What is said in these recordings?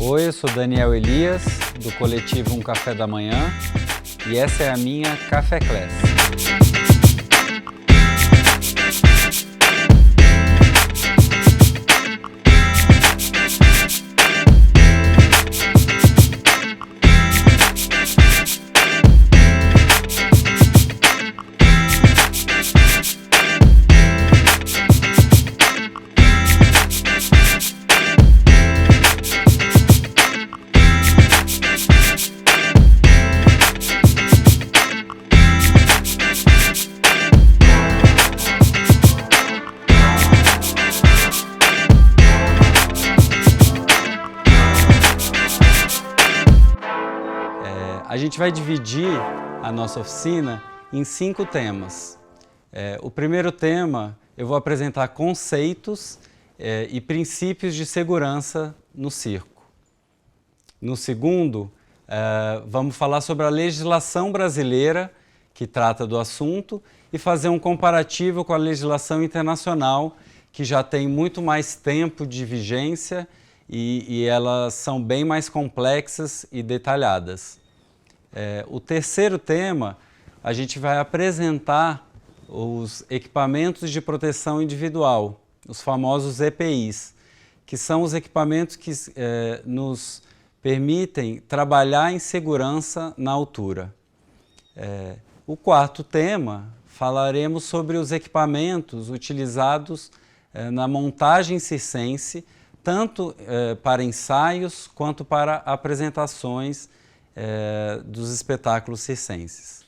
Oi, eu sou Daniel Elias, do coletivo Um Café da Manhã, e essa é a minha Café Class. A gente vai dividir a nossa oficina em 5 temas. O primeiro tema, eu vou apresentar conceitos e princípios de segurança no circo. No segundo, vamos falar sobre a legislação brasileira que trata do assunto e fazer um comparativo com a legislação internacional, que já tem muito mais tempo de vigência e elas são bem mais complexas e detalhadas. O terceiro tema, a gente vai apresentar os equipamentos de proteção individual, os famosos EPIs, que são os equipamentos que nos permitem trabalhar em segurança na altura. O quarto tema, falaremos sobre os equipamentos utilizados na montagem circense, tanto para ensaios quanto para apresentações dos espetáculos circenses.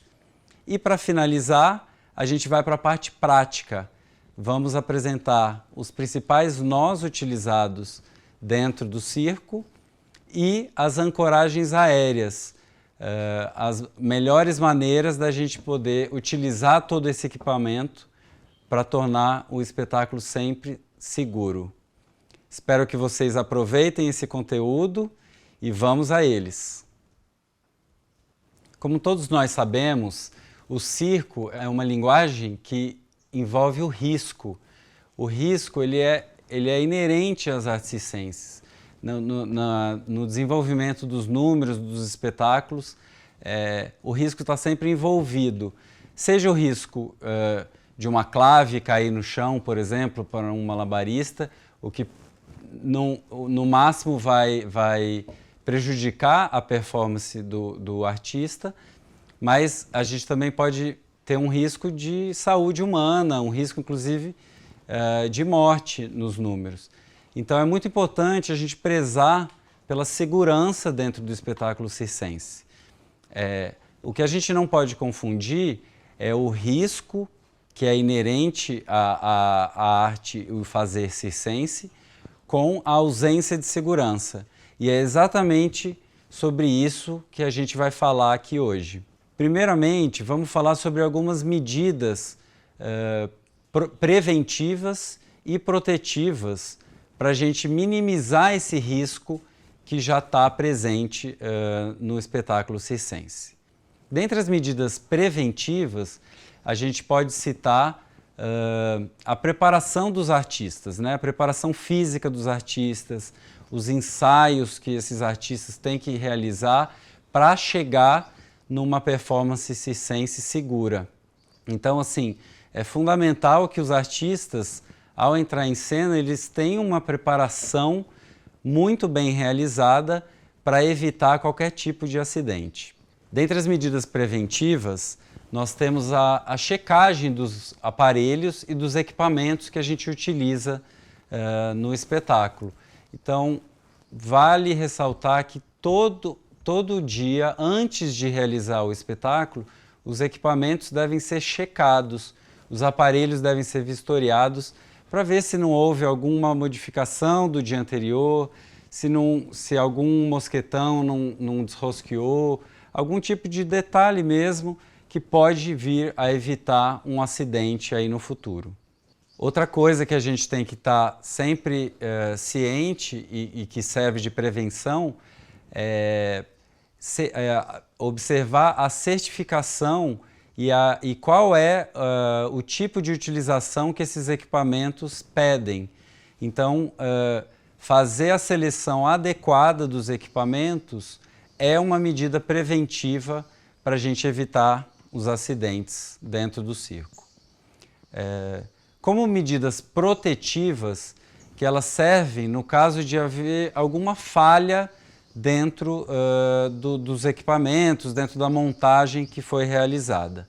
E para finalizar, a gente vai para a parte prática. Vamos apresentar os principais nós utilizados dentro do circo e as ancoragens aéreas, as melhores maneiras da gente poder utilizar todo esse equipamento para tornar o espetáculo sempre seguro. Espero que vocês aproveitem esse conteúdo e vamos a eles. Como todos nós sabemos, o circo é uma linguagem que envolve o risco. O risco ele é inerente às artes circenses. No desenvolvimento dos números, dos espetáculos, o risco está sempre envolvido. Seja o risco de uma clave cair no chão, por exemplo, para um malabarista, o que no máximo vai prejudicar a performance do artista, mas a gente também pode ter um risco de saúde humana, um risco inclusive de morte nos números. Então é muito importante a gente prezar pela segurança dentro do espetáculo circense. O que a gente não pode confundir é o risco que é inerente à arte e o fazer circense com a ausência de segurança. E é exatamente sobre isso que a gente vai falar aqui hoje. Primeiramente, vamos falar sobre algumas medidas preventivas e protetivas para a gente minimizar esse risco que já está presente no espetáculo circense. Dentre as medidas preventivas, a gente pode citar a preparação dos artistas, né? A preparação física dos artistas, os ensaios que esses artistas têm que realizar para chegar numa performance circense segura. Então, assim, é fundamental que os artistas, ao entrar em cena, eles tenham uma preparação muito bem realizada para evitar qualquer tipo de acidente. Dentre as medidas preventivas, nós temos a checagem dos aparelhos e dos equipamentos que a gente utiliza no espetáculo. Então, vale ressaltar que todo dia, antes de realizar o espetáculo, os equipamentos devem ser checados, os aparelhos devem ser vistoriados para ver se não houve alguma modificação do dia anterior, se algum mosquetão não desrosqueou, algum tipo de detalhe mesmo que pode vir a evitar um acidente aí no futuro. Outra coisa que a gente tem que estar sempre ciente e que serve de prevenção é observar a certificação e qual é o tipo de utilização que esses equipamentos pedem. Então, fazer a seleção adequada dos equipamentos é uma medida preventiva para a gente evitar os acidentes dentro do circo. Como medidas protetivas, que elas servem no caso de haver alguma falha dentro dos equipamentos, dentro da montagem que foi realizada.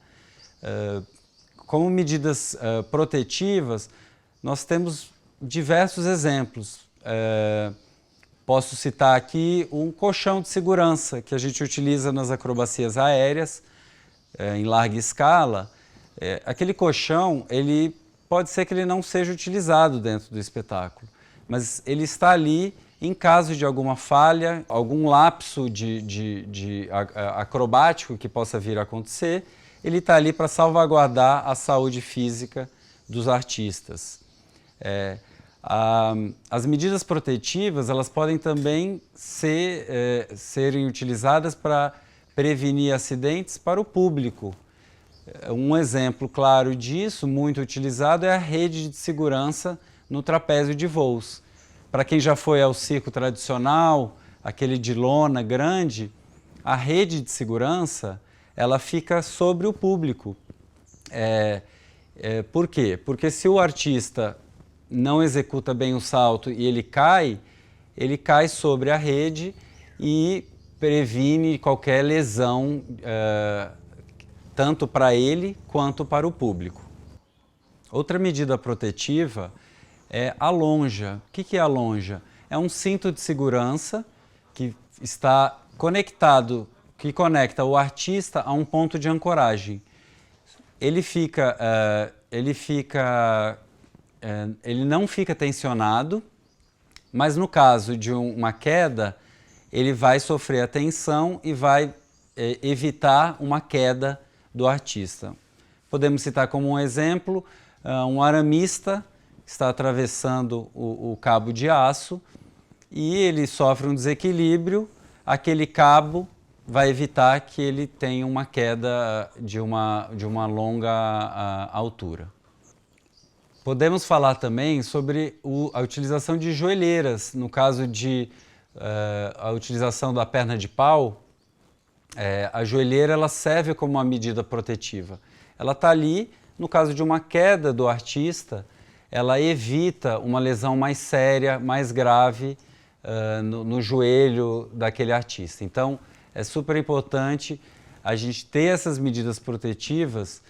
Como medidas protetivas, nós temos diversos exemplos. Posso citar aqui um colchão de segurança que a gente utiliza nas acrobacias aéreas em larga escala. Aquele colchão, ele pode ser que ele não seja utilizado dentro do espetáculo, mas ele está ali em caso de alguma falha, algum lapso acrobático que possa vir a acontecer, ele está ali para salvaguardar a saúde física dos artistas. As medidas protetivas, elas podem também serem utilizadas para prevenir acidentes para o público. Um exemplo claro disso, muito utilizado, é a rede de segurança no trapézio de voos. Para quem já foi ao circo tradicional, aquele de lona grande, a rede de segurança, ela fica sobre o público. Por quê? Porque se o artista não executa bem o salto e ele cai sobre a rede e previne qualquer lesão, tanto para ele quanto para o público. Outra medida protetiva é a lonja. O que é a lonja? É um cinto de segurança que está conectado, que conecta o artista a um ponto de ancoragem. Ele não fica tensionado, mas no caso de uma queda, ele vai sofrer a tensão e vai evitar uma queda do artista. Podemos citar como um exemplo um aramista que está atravessando o cabo de aço e ele sofre um desequilíbrio, aquele cabo vai evitar que ele tenha uma queda de uma longa altura. Podemos falar também sobre a utilização de joelheiras, no caso de a utilização da perna de pau. A joelheira ela serve como uma medida protetiva. Ela está ali, no caso de uma queda do artista, ela evita uma lesão mais séria, mais grave no joelho daquele artista. Então, é super importante a gente ter essas medidas protetivas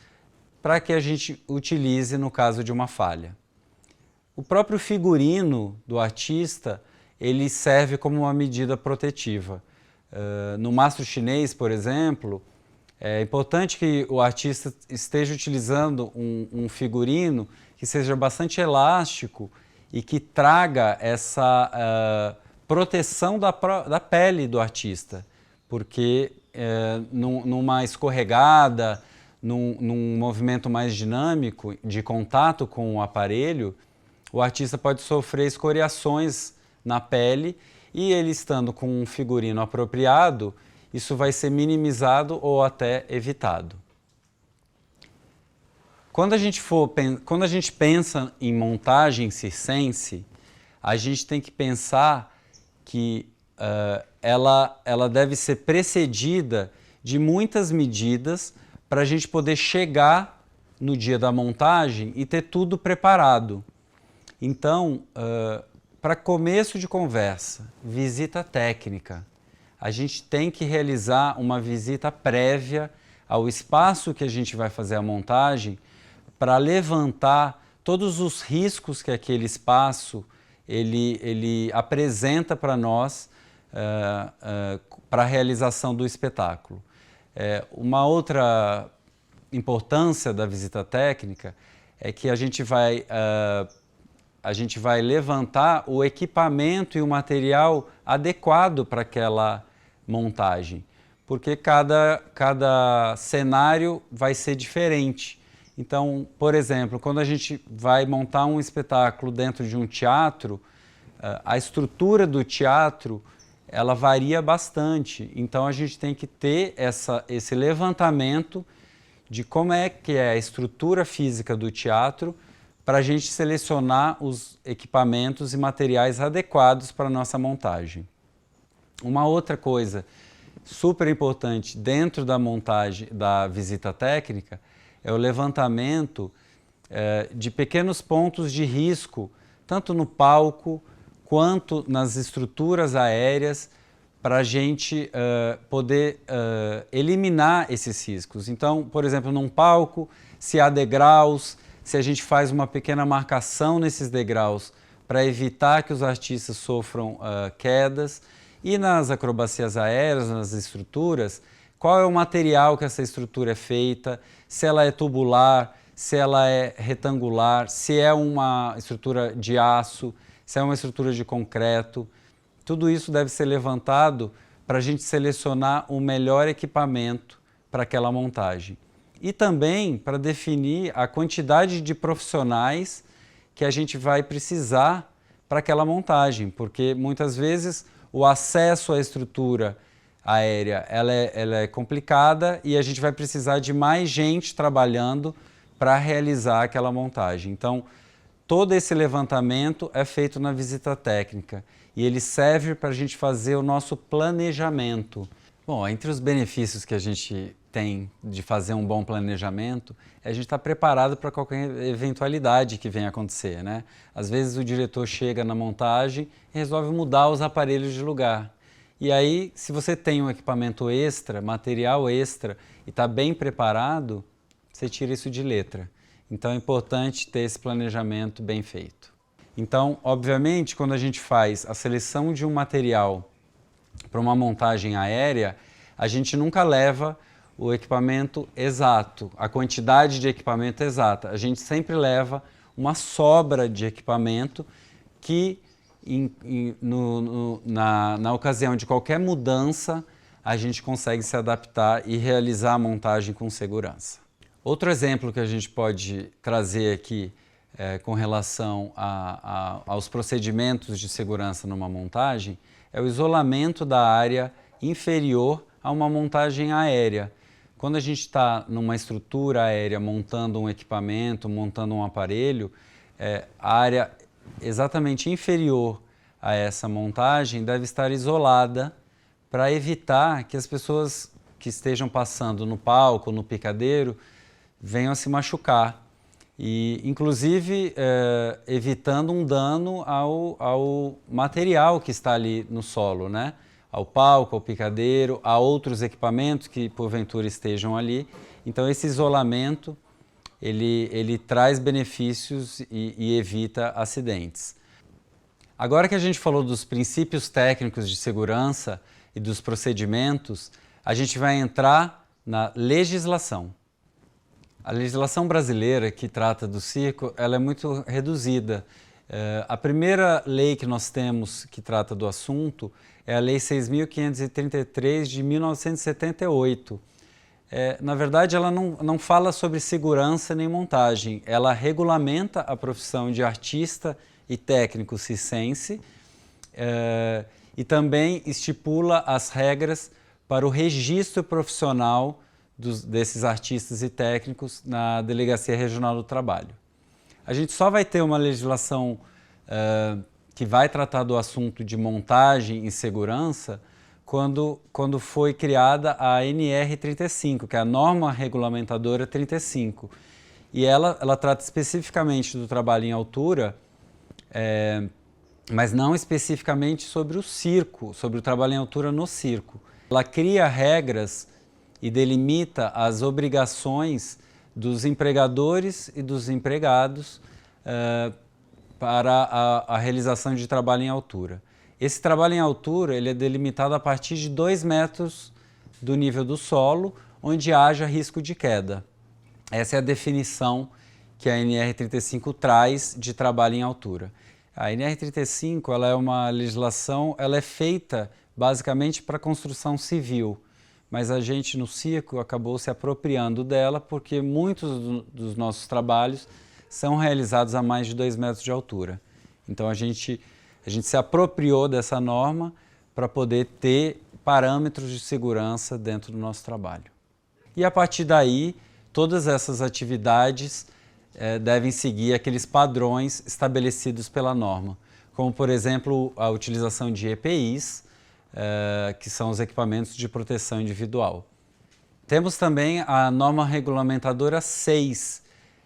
para que a gente utilize no caso de uma falha. O próprio figurino do artista, ele serve como uma medida protetiva. No mastro chinês, por exemplo, é importante que o artista esteja utilizando um figurino que seja bastante elástico e que traga essa proteção da pele do artista, porque numa escorregada, num movimento mais dinâmico de contato com o aparelho, o artista pode sofrer escoriações na pele e ele estando com um figurino apropriado, isso vai ser minimizado ou até evitado. Quando a gente pensa em montagem circense, a gente tem que pensar que ela deve ser precedida de muitas medidas para a gente poder chegar no dia da montagem e ter tudo preparado. Então, para começo de conversa, visita técnica, a gente tem que realizar uma visita prévia ao espaço que a gente vai fazer a montagem para levantar todos os riscos que aquele espaço ele apresenta para nós para a realização do espetáculo. Uma outra importância da visita técnica é que a gente vai levantar o equipamento e o material adequado para aquela montagem, porque cada cenário vai ser diferente. Então, por exemplo, quando a gente vai montar um espetáculo dentro de um teatro, a estrutura do teatro ela varia bastante. Então, a gente tem que ter esse levantamento de como é que é a estrutura física do teatro para a gente selecionar os equipamentos e materiais adequados para a nossa montagem. Uma outra coisa super importante dentro da montagem da visita técnica é o levantamento de pequenos pontos de risco, tanto no palco quanto nas estruturas aéreas, para a gente poder eliminar esses riscos. Então, por exemplo, num palco, se há degraus, se a gente faz uma pequena marcação nesses degraus para evitar que os artistas sofram quedas, e nas acrobacias aéreas, nas estruturas, qual é o material que essa estrutura é feita, se ela é tubular, se ela é retangular, se é uma estrutura de aço, se é uma estrutura de concreto. Tudo isso deve ser levantado para a gente selecionar o melhor equipamento para aquela montagem. E também para definir a quantidade de profissionais que a gente vai precisar para aquela montagem, porque muitas vezes o acesso à estrutura aérea ela é complicada e a gente vai precisar de mais gente trabalhando para realizar aquela montagem. Então, todo esse levantamento é feito na visita técnica e ele serve para a gente fazer o nosso planejamento. Bom, entre os benefícios que a gente tem de fazer um bom planejamento, é a gente estar preparado para qualquer eventualidade que venha acontecer, né? Às vezes o diretor chega na montagem e resolve mudar os aparelhos de lugar. E aí, se você tem um equipamento extra, material extra, e está bem preparado, você tira isso de letra. Então é importante ter esse planejamento bem feito. Então, obviamente, quando a gente faz a seleção de um material para uma montagem aérea, a gente nunca leva o equipamento exato, a quantidade de equipamento exata. A gente sempre leva uma sobra de equipamento que, na ocasião de qualquer mudança, a gente consegue se adaptar e realizar a montagem com segurança. Outro exemplo que a gente pode trazer aqui com relação aos procedimentos de segurança numa montagem é o isolamento da área inferior a uma montagem aérea. Quando a gente está numa estrutura aérea montando um equipamento, montando um aparelho, a área exatamente inferior a essa montagem deve estar isolada para evitar que as pessoas que estejam passando no palco, no picadeiro, venham a se machucar. E, inclusive, evitando um dano ao material que está ali no solo, né? Ao palco, ao picadeiro, a outros equipamentos que porventura estejam ali. Então esse isolamento ele traz benefícios e evita acidentes. Agora que a gente falou dos princípios técnicos de segurança e dos procedimentos, a gente vai entrar na legislação. A legislação brasileira que trata do circo, ela é muito reduzida. A primeira lei que nós temos que trata do assunto é a Lei 6.533 de 1978. Na verdade, ela não fala sobre segurança nem montagem. Ela regulamenta a profissão de artista e técnico circense e também estipula as regras para o registro profissional desses artistas e técnicos na Delegacia Regional do Trabalho. A gente só vai ter uma legislação que vai tratar do assunto de montagem e segurança quando foi criada a NR35, que é a Norma Regulamentadora 35. E ela trata especificamente do trabalho em altura, mas não especificamente sobre o circo, sobre o trabalho em altura no circo. Ela cria regras e delimita as obrigações dos empregadores e dos empregados para a realização de trabalho em altura. Esse trabalho em altura ele é delimitado a partir de 2 metros do nível do solo, onde haja risco de queda. Essa é a definição que a NR35 traz de trabalho em altura. A NR35 ela é uma legislação, ela é feita basicamente para construção civil, mas a gente no circo acabou se apropriando dela porque muitos dos nossos trabalhos são realizados a mais de 2 metros de altura. Então a gente se apropriou dessa norma para poder ter parâmetros de segurança dentro do nosso trabalho. E a partir daí, todas essas atividades devem seguir aqueles padrões estabelecidos pela norma, como, por exemplo, a utilização de EPIs, que são os equipamentos de proteção individual. Temos também a norma regulamentadora 6.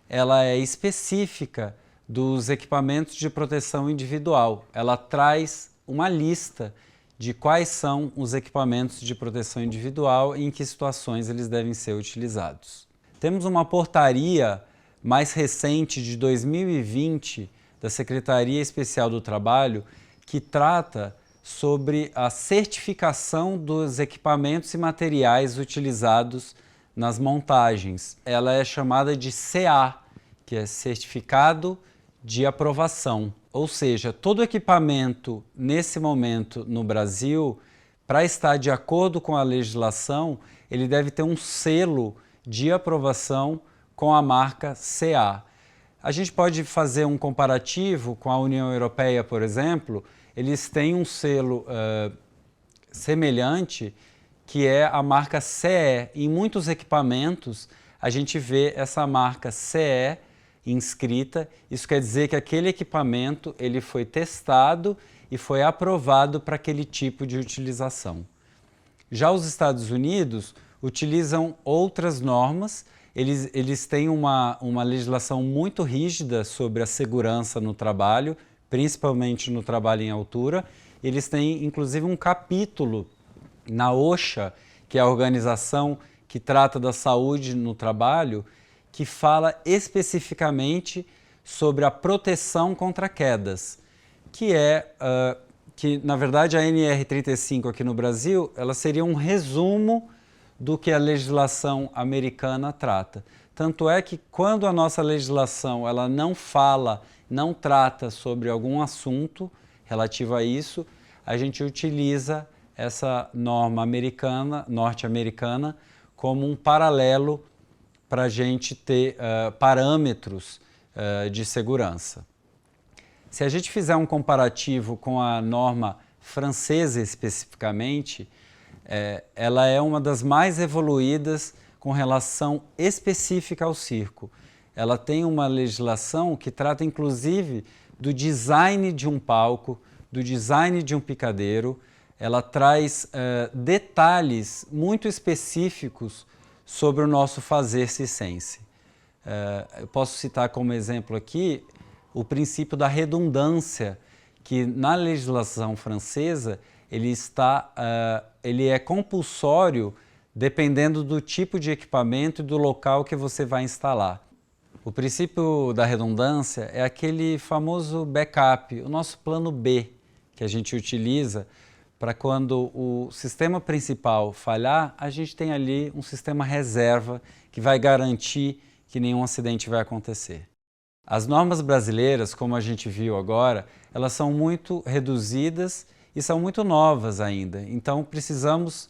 Ela é específica dos equipamentos de proteção individual. Ela traz uma lista de quais são os equipamentos de proteção individual e em que situações eles devem ser utilizados. Temos uma portaria mais recente de 2020 da Secretaria Especial do Trabalho que trata sobre a certificação dos equipamentos e materiais utilizados nas montagens. Ela é chamada de CA, que é Certificado de Aprovação. Ou seja, todo equipamento nesse momento no Brasil, para estar de acordo com a legislação, ele deve ter um selo de aprovação com a marca CA. A gente pode fazer um comparativo com a União Europeia, por exemplo. Eles têm um selo semelhante, que é a marca CE. Em muitos equipamentos, a gente vê essa marca CE inscrita. Isso quer dizer que aquele equipamento ele foi testado e foi aprovado para aquele tipo de utilização. Já os Estados Unidos utilizam outras normas. Eles têm uma legislação muito rígida sobre a segurança no trabalho, principalmente no trabalho em altura. Eles têm, inclusive, um capítulo na OSHA, que é a organização que trata da saúde no trabalho, que fala especificamente sobre a proteção contra quedas, que na verdade a NR35 aqui no Brasil, ela seria um resumo do que a legislação americana trata. Tanto é que quando a nossa legislação ela não trata sobre algum assunto relativo a isso, a gente utiliza essa norma norte-americana, como um paralelo para a gente ter parâmetros de segurança. Se a gente fizer um comparativo com a norma francesa especificamente, ela é uma das mais evoluídas com relação específica ao circo. Ela tem uma legislação que trata inclusive do design de um palco, do design de um picadeiro. Ela traz detalhes muito específicos sobre o nosso fazer circense. Eu posso citar como exemplo aqui o princípio da redundância, que na legislação francesa ele é compulsório dependendo do tipo de equipamento e do local que você vai instalar. O princípio da redundância é aquele famoso backup, o nosso plano B, que a gente utiliza para quando o sistema principal falhar, a gente tem ali um sistema reserva que vai garantir que nenhum acidente vai acontecer. As normas brasileiras, como a gente viu agora, elas são muito reduzidas e são muito novas ainda. Então precisamos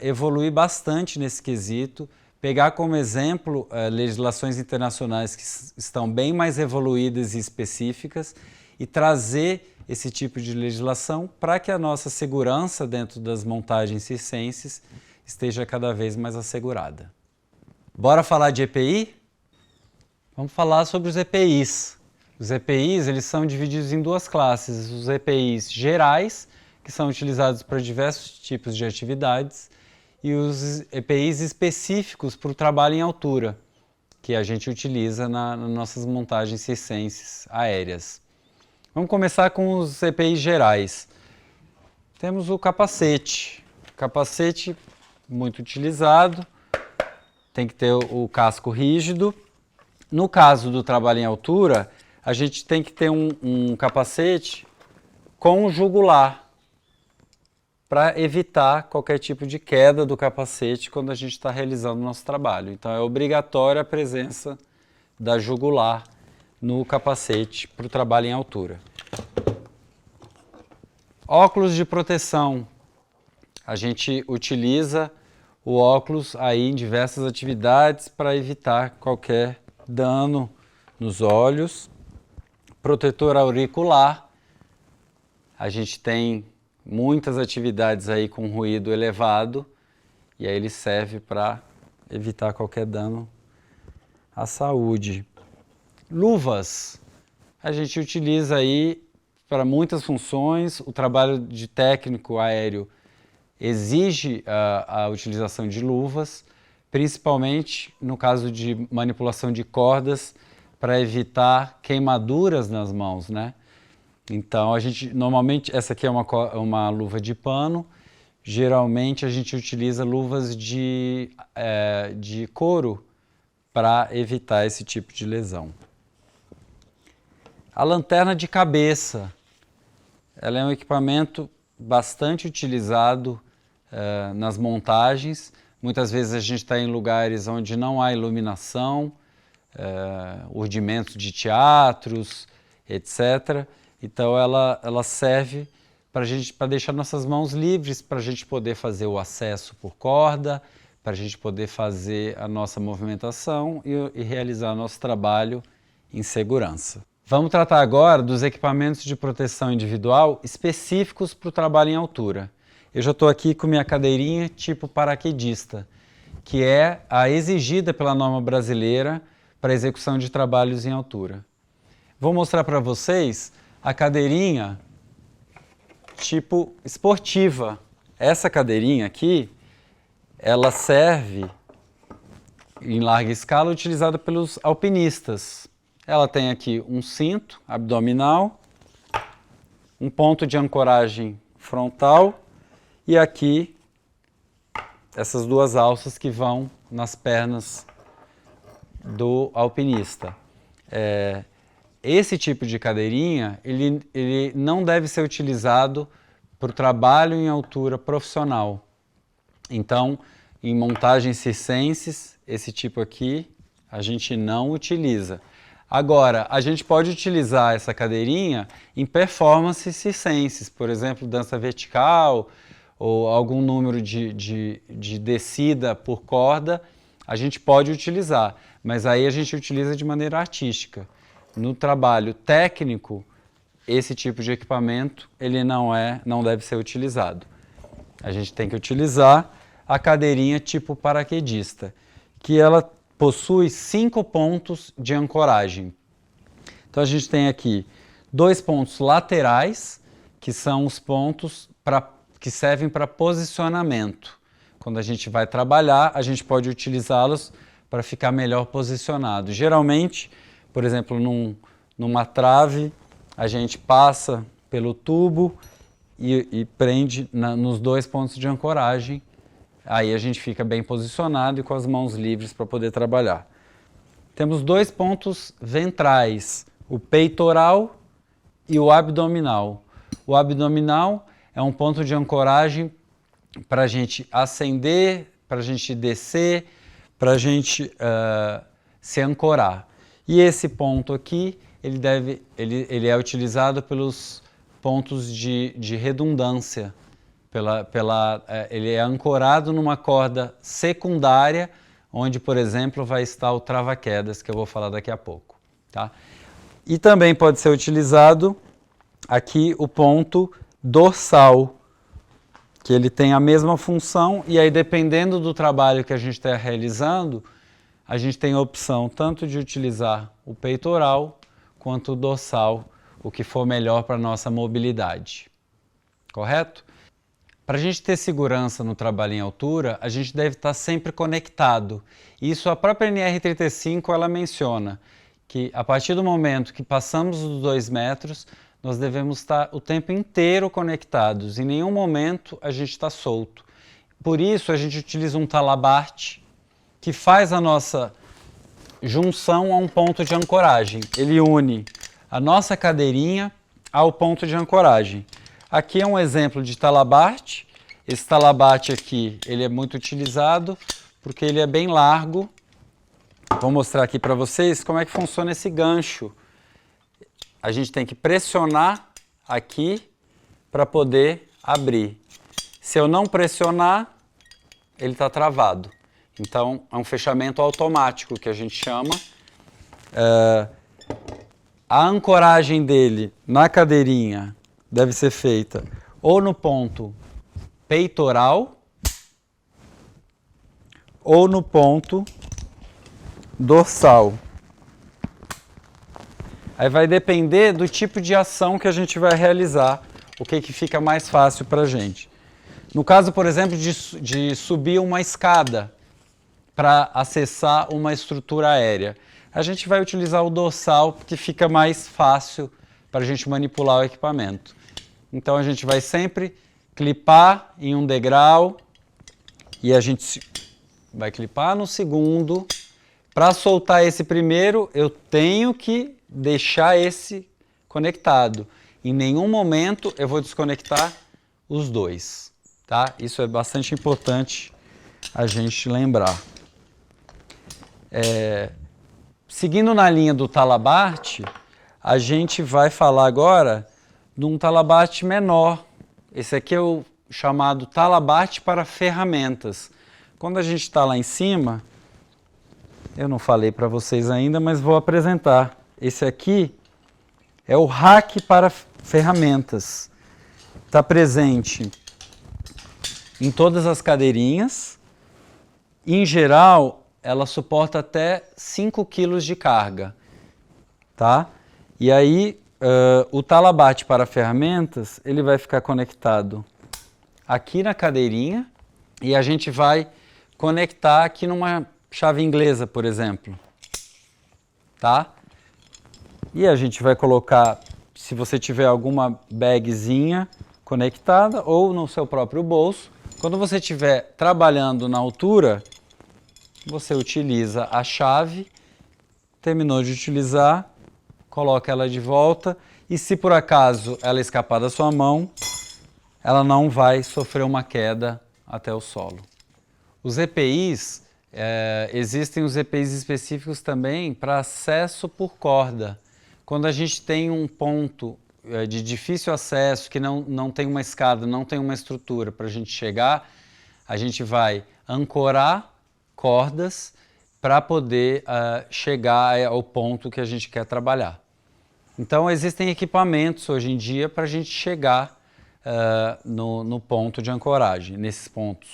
evoluir bastante nesse quesito, pegar como exemplo legislações internacionais que estão bem mais evoluídas e específicas e trazer esse tipo de legislação para que a nossa segurança dentro das montagens circenses esteja cada vez mais assegurada. Bora falar de EPI? Vamos falar sobre os EPIs. Os EPIs eles são divididos em duas classes. Os EPIs gerais, que são utilizados para diversos tipos de atividades, e os EPIs específicos para o trabalho em altura, que a gente utiliza nas nossas montagens circenses aéreas. Vamos começar com os EPIs gerais. Temos o capacete. Capacete muito utilizado, tem que ter o casco rígido. No caso do trabalho em altura, a gente tem que ter um capacete com jugular, para evitar qualquer tipo de queda do capacete quando a gente está realizando o nosso trabalho. Então é obrigatória a presença da jugular no capacete para o trabalho em altura. Óculos de proteção. A gente utiliza o óculos aí em diversas atividades para evitar qualquer dano nos olhos. Protetor auricular. A gente tem muitas atividades aí com ruído elevado e aí ele serve para evitar qualquer dano à saúde. Luvas. A gente utiliza aí para muitas funções. O trabalho de técnico aéreo exige a utilização de luvas, principalmente no caso de manipulação de cordas, para evitar queimaduras nas mãos, né? Então, a gente, normalmente, essa aqui é uma luva de pano. Geralmente, a gente utiliza luvas de couro para evitar esse tipo de lesão. A lanterna de cabeça. Ela é um equipamento bastante utilizado nas montagens. Muitas vezes a gente está em lugares onde não há iluminação, urdimentos de teatros, etc. Então ela serve para deixar nossas mãos livres, para a gente poder fazer o acesso por corda, para a gente poder fazer a nossa movimentação e realizar nosso trabalho em segurança. Vamos tratar agora dos equipamentos de proteção individual específicos para o trabalho em altura. Eu já estou aqui com minha cadeirinha tipo paraquedista, que é a exigida pela norma brasileira para execução de trabalhos em altura. Vou mostrar para vocês a cadeirinha tipo esportiva. Essa cadeirinha aqui, ela serve em larga escala utilizada pelos alpinistas. Ela tem aqui um cinto abdominal, um ponto de ancoragem frontal e aqui essas duas alças que vão nas pernas do alpinista. Esse tipo de cadeirinha, ele não deve ser utilizado para o trabalho em altura profissional. Então, em montagens circenses, esse tipo aqui a gente não utiliza. Agora, a gente pode utilizar essa cadeirinha em performances circenses, por exemplo, dança vertical ou algum número de descida por corda, a gente pode utilizar, mas aí a gente utiliza de maneira artística. No trabalho técnico, esse tipo de equipamento ele não deve ser utilizado. A gente tem que utilizar a cadeirinha tipo paraquedista, que ela possui 5 pontos de ancoragem. Então a gente tem aqui 2 pontos laterais, que são os pontos que servem para posicionamento. Quando a gente vai trabalhar, a gente pode utilizá-los para ficar melhor posicionado. Geralmente, por exemplo, numa trave, a gente passa pelo tubo e prende nos 2 pontos de ancoragem. Aí a gente fica bem posicionado e com as mãos livres para poder trabalhar. Temos 2 pontos ventrais, o peitoral e o abdominal. O abdominal é um ponto de ancoragem para a gente ascender, para a gente descer, para a gente se ancorar. E esse ponto aqui, ele é utilizado pelos pontos de redundância. Ele é ancorado numa corda secundária, onde, por exemplo, vai estar o trava-quedas, que eu vou falar daqui a pouco. Tá? E também pode ser utilizado aqui o ponto dorsal, que ele tem a mesma função, e aí dependendo do trabalho que a gente está realizando, a gente tem a opção tanto de utilizar o peitoral quanto o dorsal, o que for melhor para a nossa mobilidade. Correto? Para a gente ter segurança no trabalho em altura, a gente deve estar sempre conectado. Isso a própria NR35 ela menciona, que a partir do momento que passamos dos 2 metros, nós devemos estar o tempo inteiro conectados. Em nenhum momento a gente está solto. Por isso a gente utiliza um talabarte que faz a nossa junção a um ponto de ancoragem. Ele une a nossa cadeirinha ao ponto de ancoragem. Aqui é um exemplo de talabarte. Esse talabarte aqui, ele é muito utilizado porque ele é bem largo. Vou mostrar aqui para vocês como é que funciona esse gancho. A gente tem que pressionar aqui para poder abrir. Se eu não pressionar, ele está travado. Então, é um fechamento automático que a gente chama. A ancoragem dele na cadeirinha deve ser feita ou no ponto peitoral ou no ponto dorsal. Aí vai depender do tipo de ação que a gente vai realizar, o que fica mais fácil para a gente. No caso, por exemplo, de subir uma escada para acessar uma estrutura aérea, a gente vai utilizar o dorsal, que fica mais fácil para a gente manipular o equipamento. Então a gente vai sempre clipar em um degrau e a gente vai clipar no segundo. Para soltar esse primeiro, eu tenho que deixar esse conectado. Em nenhum momento eu vou desconectar os dois, tá? Isso é bastante importante a gente lembrar. Seguindo na linha do talabarte, a gente vai falar agora de um talabarte menor. Esse aqui é o chamado talabarte para ferramentas. Quando a gente está lá em cima, eu não falei para vocês ainda, mas vou apresentar. Esse aqui é o rack para ferramentas. Está presente em todas as cadeirinhas. Em geral, ela suporta até 5 kg de carga. Tá? E aí, o talabarte para ferramentas, ele vai ficar conectado aqui na cadeirinha e a gente vai conectar aqui numa chave inglesa, por exemplo, tá? E a gente vai colocar, se você tiver alguma bagzinha conectada ou no seu próprio bolso, quando você estiver trabalhando na altura, você utiliza a chave, terminou de utilizar, coloca ela de volta e se por acaso ela escapar da sua mão, ela não vai sofrer uma queda até o solo. Os EPIs, existem os EPIs específicos também para acesso por corda. Quando a gente tem um ponto de difícil acesso, que não tem uma escada, não tem uma estrutura para a gente chegar, a gente vai ancorar cordas para poder chegar ao ponto que a gente quer trabalhar. Então existem equipamentos hoje em dia para a gente chegar no ponto de ancoragem, nesses pontos.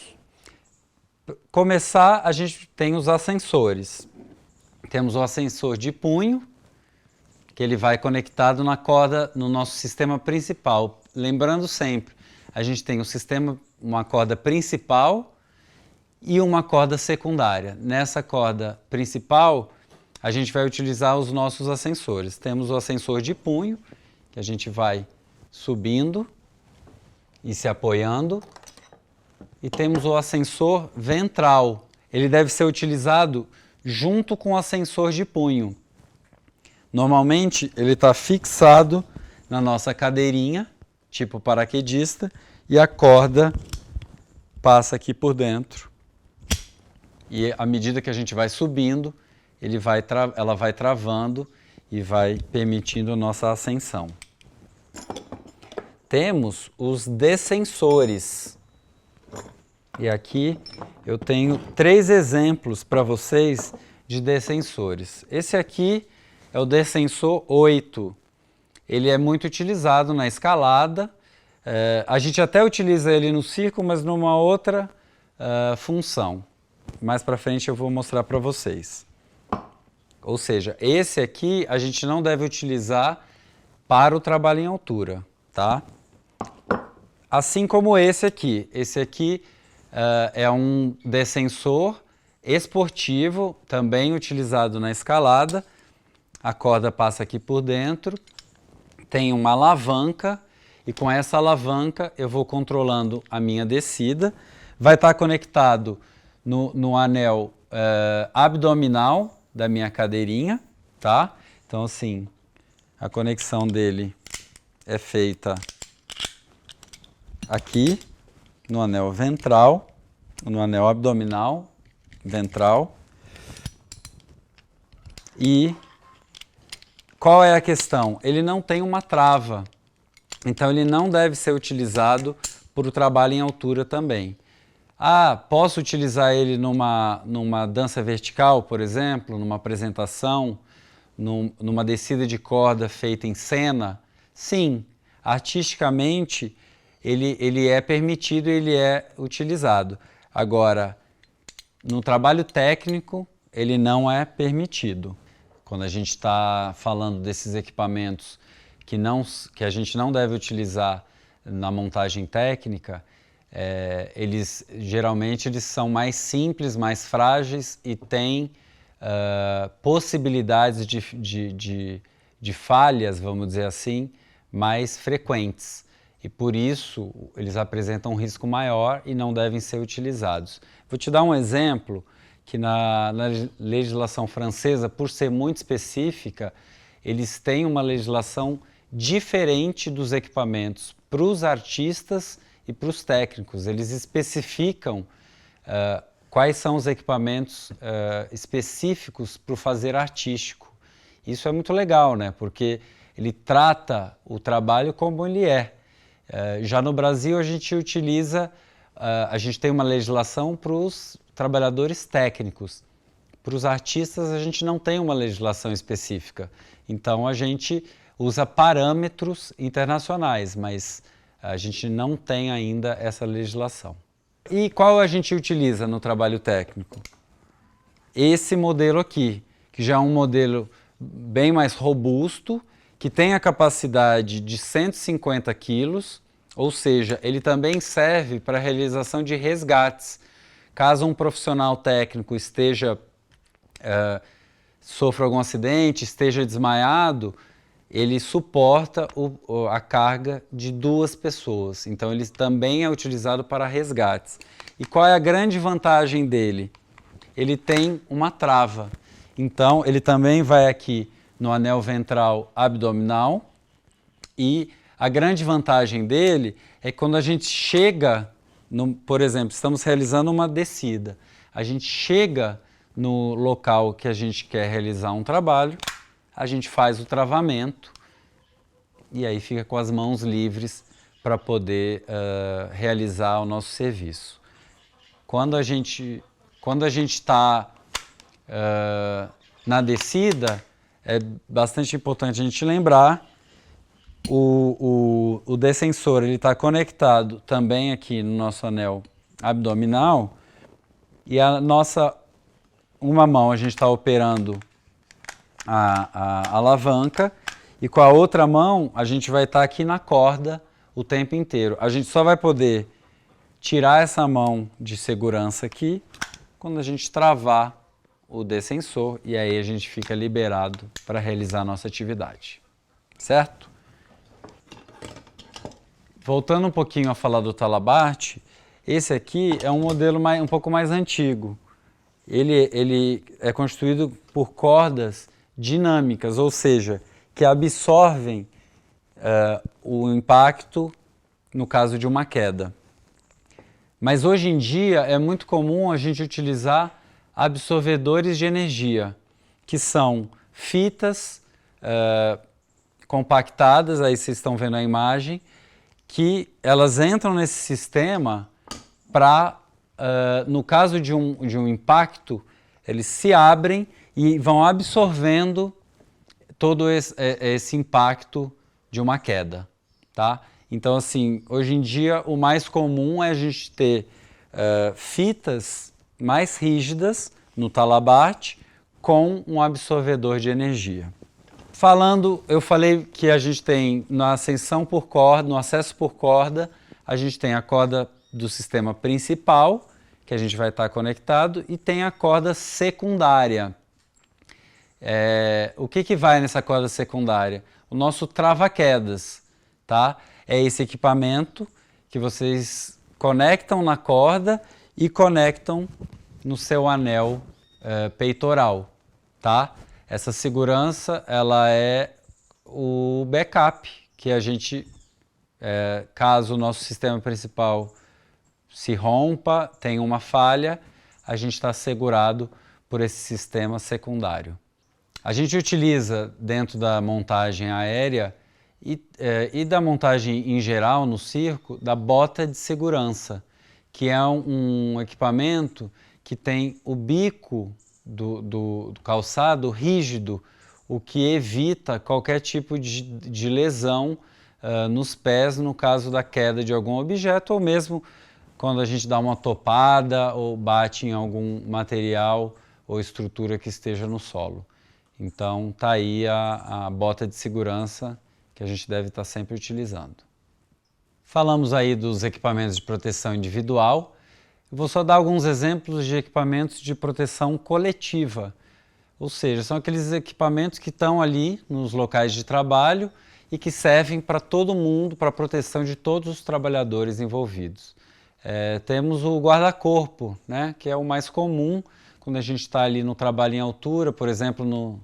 Começar, a gente tem os ascensores. Temos o ascensor de punho, que ele vai conectado na corda no nosso sistema principal. Lembrando sempre, a gente tem uma corda principal e uma corda secundária. Nessa corda principal, a gente vai utilizar os nossos ascensores. Temos o ascensor de punho, que a gente vai subindo e se apoiando. E temos o ascensor ventral. Ele deve ser utilizado junto com o ascensor de punho. Normalmente, ele está fixado na nossa cadeirinha, tipo paraquedista, e a corda passa aqui por dentro. E à medida que a gente vai subindo, ela vai travando e vai permitindo a nossa ascensão. Temos os descensores. E aqui eu tenho 3 exemplos para vocês de descensores. Esse aqui é o descensor 8. Ele é muito utilizado na escalada. A gente até utiliza ele no circo, mas numa outra função. Mais para frente eu vou mostrar para vocês. Ou seja, esse aqui a gente não deve utilizar para o trabalho em altura, tá? Assim como esse aqui. Esse aqui é um descensor esportivo, também utilizado na escalada. A corda passa aqui por dentro, tem uma alavanca e com essa alavanca eu vou controlando a minha descida. Vai estar conectado no anel abdominal da minha cadeirinha, tá? Então assim, a conexão dele é feita aqui no anel ventral, no anel abdominal, ventral. E qual é a questão? Ele não tem uma trava, então ele não deve ser utilizado para o trabalho em altura também. Posso utilizar ele numa dança vertical, por exemplo, numa apresentação, numa descida de corda feita em cena? Sim, artisticamente ele é permitido e ele é utilizado. Agora, no trabalho técnico, ele não é permitido. quando a gente está falando desses equipamentos que a gente não deve utilizar na montagem técnica, geralmente eles são mais simples, mais frágeis e têm possibilidades de falhas, vamos dizer assim, mais frequentes. E por isso eles apresentam um risco maior e não devem ser utilizados. Vou te dar um exemplo que na legislação francesa, por ser muito específica, eles têm uma legislação diferente dos equipamentos para os artistas e para os técnicos. Eles especificam quais são os equipamentos específicos para o fazer artístico. Isso é muito legal, né? Porque ele trata o trabalho como ele é. Já no Brasil a gente a gente tem uma legislação para os trabalhadores técnicos. Para os artistas a gente não tem uma legislação específica. Então a gente usa parâmetros internacionais, mas a gente não tem ainda essa legislação. E qual a gente utiliza no trabalho técnico? Esse modelo aqui, que já é um modelo bem mais robusto, que tem a capacidade de 150 quilos, ou seja, ele também serve para a realização de resgates. Caso um profissional técnico sofra algum acidente, esteja desmaiado, ele suporta a carga de 2 pessoas. Então ele também é utilizado para resgates. E qual é a grande vantagem dele? Ele tem uma trava. Então ele também vai aqui no anel ventral abdominal, e a grande vantagem dele é que quando a gente chega, por exemplo, estamos realizando uma descida, a gente chega no local que a gente quer realizar um trabalho, a gente faz o travamento e aí fica com as mãos livres para poder realizar o nosso serviço. Quando a gente está na descida, é bastante importante a gente lembrar, o descensor está conectado também aqui no nosso anel abdominal, e uma mão a gente está operando a alavanca, e com a outra mão a gente vai estar aqui na corda o tempo inteiro. A gente só vai poder tirar essa mão de segurança aqui quando a gente travar o descensor, e aí a gente fica liberado para realizar a nossa atividade, certo? Voltando um pouquinho a falar do Talabarte, esse aqui é um modelo um pouco mais antigo. Ele é constituído por cordas dinâmicas, ou seja, que absorvem o impacto no caso de uma queda. Mas hoje em dia é muito comum a gente utilizar absorvedores de energia, que são fitas compactadas, aí vocês estão vendo a imagem, que elas entram nesse sistema para, no caso de um impacto, eles se abrem e vão absorvendo todo esse impacto de uma queda, tá? Então, assim, hoje em dia o mais comum é a gente ter fitas mais rígidas no Talabarte com um absorvedor de energia. Eu falei que a gente tem na ascensão por corda, no acesso por corda, a gente tem a corda do sistema principal, que a gente vai estar conectado, e tem a corda secundária. O que vai nessa corda secundária? O nosso trava-quedas, tá? É esse equipamento que vocês conectam na corda e conectam no seu anel peitoral, tá? Essa segurança, ela é o backup que a gente, caso o nosso sistema principal se rompa, tenha uma falha, a gente está assegurado por esse sistema secundário. A gente utiliza dentro da montagem aérea e da montagem em geral no circo, da bota de segurança, que é um equipamento que tem o bico do calçado rígido, o que evita qualquer tipo de lesão nos pés no caso da queda de algum objeto, ou mesmo quando a gente dá uma topada ou bate em algum material ou estrutura que esteja no solo. Então tá aí a bota de segurança que a gente deve estar sempre utilizando. Falamos aí dos equipamentos de proteção individual. Eu vou só dar alguns exemplos de equipamentos de proteção coletiva. Ou seja, são aqueles equipamentos que estão ali nos locais de trabalho e que servem para todo mundo, para a proteção de todos os trabalhadores envolvidos. Temos o guarda-corpo, né, que é o mais comum quando a gente está ali no trabalho em altura, por exemplo, no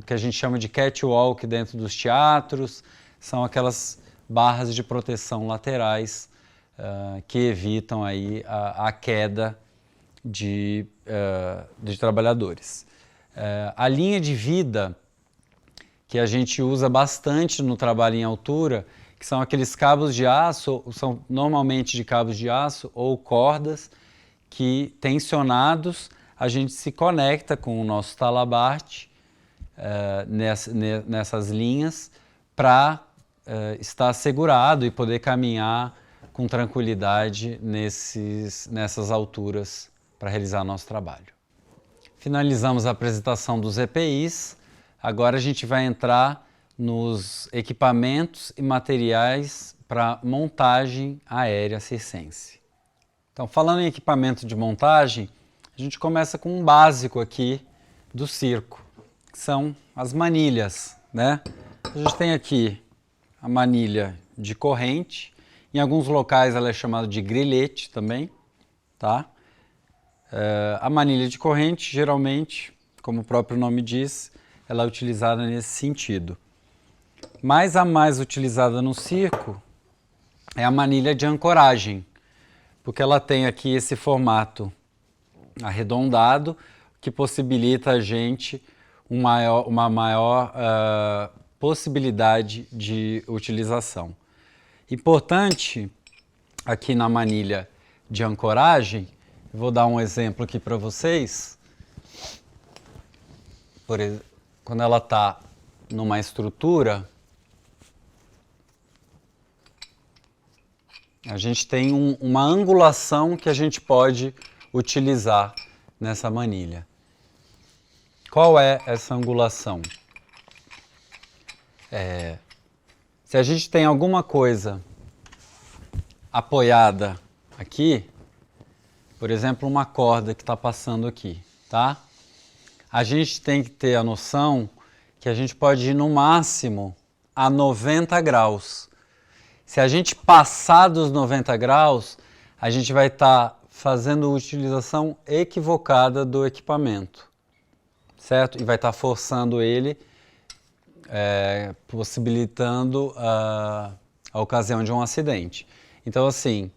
que a gente chama de catwalk dentro dos teatros, são aquelas barras de proteção laterais que evitam aí a queda de trabalhadores. A linha de vida que a gente usa bastante no trabalho em altura, que são aqueles cabos de aço, são normalmente de cabos de aço ou cordas que, tensionados, a gente se conecta com o nosso talabarte nessas linhas para estar segurado e poder caminhar com tranquilidade nessas alturas para realizar nosso trabalho. Finalizamos a apresentação dos EPIs, agora a gente vai entrar nos equipamentos e materiais para montagem aérea circense. Então, falando em equipamento de montagem, a gente começa com um básico aqui do circo, que são as manilhas, né? A gente tem aqui a manilha de corrente, em alguns locais ela é chamada de grilete também, tá? A manilha de corrente, geralmente, como o próprio nome diz, ela é utilizada nesse sentido. Mas a mais utilizada no circo é a manilha de ancoragem, porque ela tem aqui esse formato arredondado que possibilita a gente uma maior possibilidade de utilização. Importante aqui na manilha de ancoragem, vou dar um exemplo aqui para vocês. Quando ela está numa estrutura, a gente tem uma angulação que a gente pode utilizar nessa manilha. Qual é essa angulação? Se a gente tem alguma coisa apoiada aqui, por exemplo, uma corda que está passando aqui, tá? A gente tem que ter a noção que a gente pode ir no máximo a 90 graus. Se a gente passar dos 90 graus, a gente vai estar fazendo utilização equivocada do equipamento, certo? E vai estar forçando ele, possibilitando a ocasião de um acidente. Então, assim,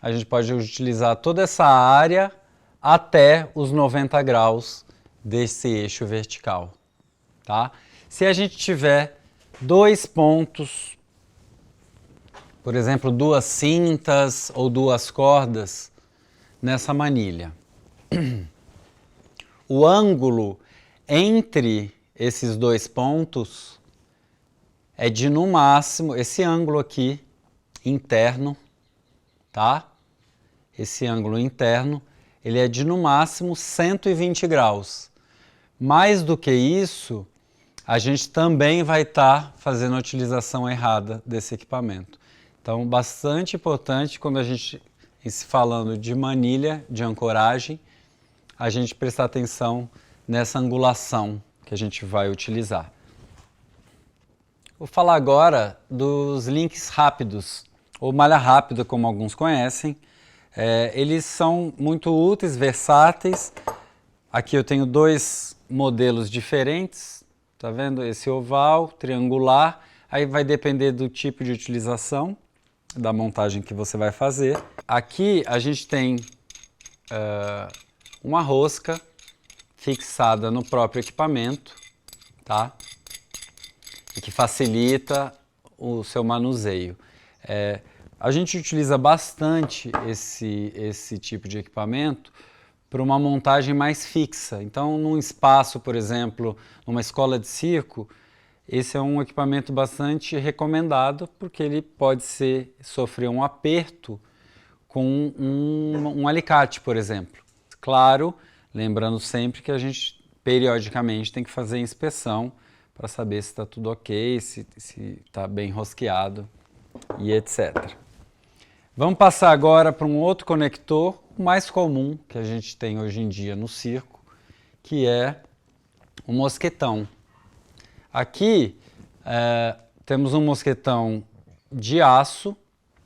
a gente pode utilizar toda essa área até os 90 graus desse eixo vertical, tá? Se a gente tiver dois pontos, por exemplo, duas cintas ou duas cordas nessa manilha, o ângulo entre esses dois pontos é de, no máximo, esse ângulo aqui interno, tá? Esse ângulo interno, ele é de no máximo 120 graus. Mais do que isso, a gente também vai estar fazendo a utilização errada desse equipamento. Então, bastante importante quando a gente, falando de manilha, de ancoragem, a gente prestar atenção nessa angulação que a gente vai utilizar. Vou falar agora dos links rápidos, ou malha rápida, como alguns conhecem. Eles são muito úteis, versáteis. Aqui eu tenho dois modelos diferentes, tá vendo? Esse oval, triangular, aí vai depender do tipo de utilização, da montagem que você vai fazer. Aqui a gente tem uma rosca fixada no próprio equipamento, tá? E que facilita o seu manuseio. A gente utiliza bastante esse tipo de equipamento para uma montagem mais fixa. Então, num espaço, por exemplo, numa escola de circo, esse é um equipamento bastante recomendado porque ele pode sofrer um aperto com um alicate, por exemplo. Claro, lembrando sempre que a gente periodicamente tem que fazer inspeção para saber se está tudo ok, se está bem rosqueado e etc. Vamos passar agora para um outro conector mais comum que a gente tem hoje em dia no circo, que é o mosquetão. Aqui temos um mosquetão de aço,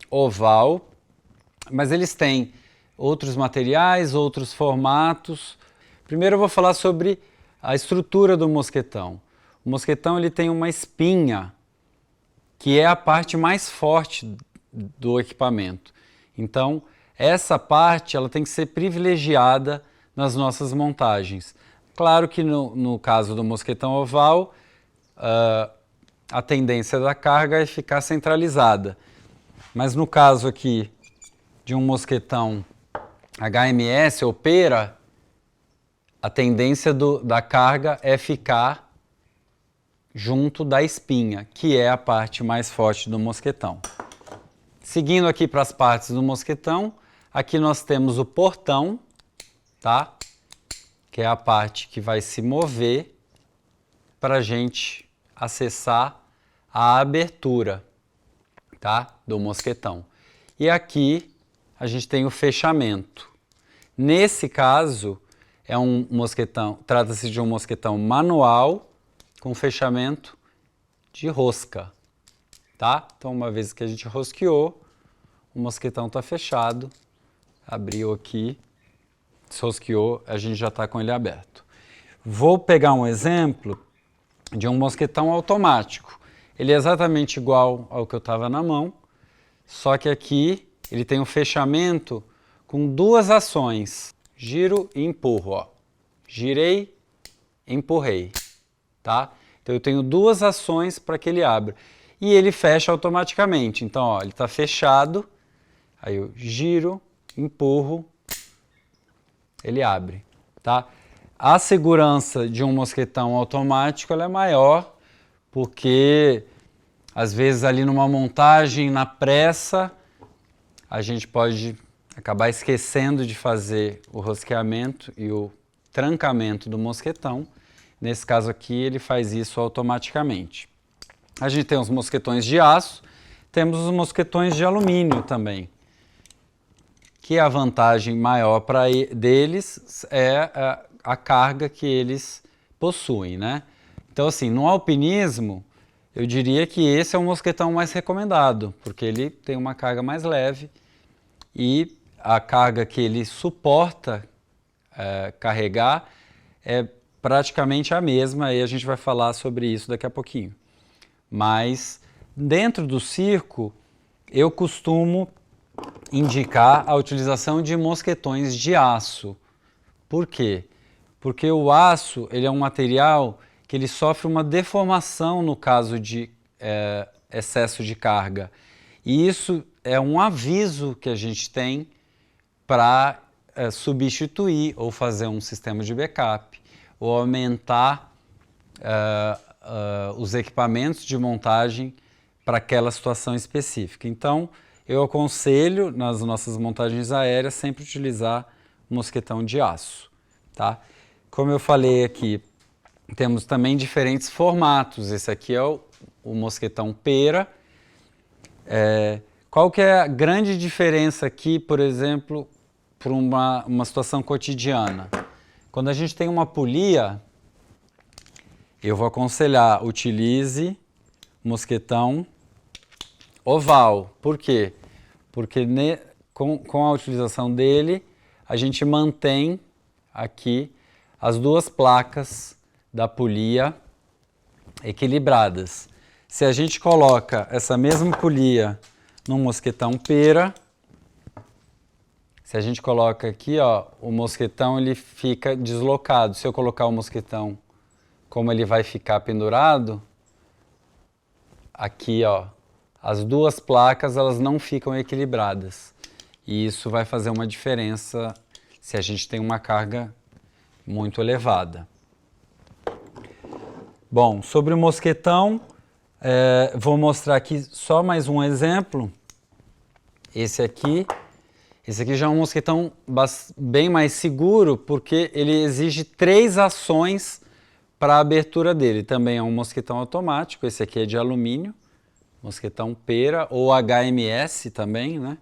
oval, mas eles têm outros materiais, outros formatos. Primeiro eu vou falar sobre a estrutura do mosquetão. O mosquetão ele tem uma espinha, que é a parte mais forte do equipamento. Então, essa parte ela tem que ser privilegiada nas nossas montagens. Claro que no caso do mosquetão oval, a tendência da carga é ficar centralizada. Mas no caso aqui de um mosquetão HMS ou pera, a tendência da carga é ficar junto da espinha, que é a parte mais forte do mosquetão. Seguindo aqui para as partes do mosquetão, aqui nós temos o portão, tá? Que é a parte que vai se mover para a gente acessar a abertura, tá? Do mosquetão. E aqui a gente tem o fechamento. Nesse caso, é um mosquetão, trata-se de um mosquetão manual com fechamento de rosca, tá? Então, uma vez que a gente rosqueou, o mosquetão está fechado, abriu aqui, desrosqueou, a gente já está com ele aberto. Vou pegar um exemplo de um mosquetão automático. Ele é exatamente igual ao que eu estava na mão, só que aqui ele tem um fechamento com duas ações. Giro e empurro, ó. Girei, empurrei, tá? Então eu tenho duas ações para que ele abra. E ele fecha automaticamente. Então, ó, ele está fechado, aí eu giro, empurro, ele abre, tá? A segurança de um mosquetão automático ela é maior, porque às vezes ali numa montagem, na pressa, a gente pode acabar esquecendo de fazer o rosqueamento e o trancamento do mosquetão. Nesse caso aqui, ele faz isso automaticamente. A gente tem os mosquetões de aço, temos os mosquetões de alumínio também, que a vantagem maior deles é a carga que eles possuem, né? Então, assim, no alpinismo, eu diria que esse é o mosquetão mais recomendado, porque ele tem uma carga mais leve e a carga que ele suporta carregar é praticamente a mesma, e a gente vai falar sobre isso daqui a pouquinho. Mas dentro do circo, eu costumo indicar a utilização de mosquetões de aço. Por quê? Porque o aço ele é um material que ele sofre uma deformação no caso de excesso de carga. E isso é um aviso que a gente tem para substituir ou fazer um sistema de backup ou aumentar os equipamentos de montagem para aquela situação específica. Então, eu aconselho nas nossas montagens aéreas sempre utilizar mosquetão de aço, tá? Como eu falei aqui, temos também diferentes formatos. Esse aqui é o mosquetão pera. Qual que é a grande diferença aqui, por exemplo, para uma situação cotidiana? Quando a gente tem uma polia, eu vou aconselhar, utilize mosquetão oval. Por quê? Porque com a utilização dele, a gente mantém aqui as duas placas da polia equilibradas. Se a gente coloca essa mesma polia num mosquetão pera, se a gente coloca aqui, ó, o mosquetão ele fica deslocado. Se eu colocar o mosquetão como ele vai ficar pendurado, aqui, ó, as duas placas elas não ficam equilibradas. E isso vai fazer uma diferença se a gente tem uma carga muito elevada. Bom, sobre o mosquetão, vou mostrar aqui só mais um exemplo. Esse aqui, Esse aqui já é um mosquetão bem mais seguro, porque ele exige 3 ações para a abertura dele. Também é um mosquetão automático, esse aqui é de alumínio, mosquetão pera ou HMS também, né?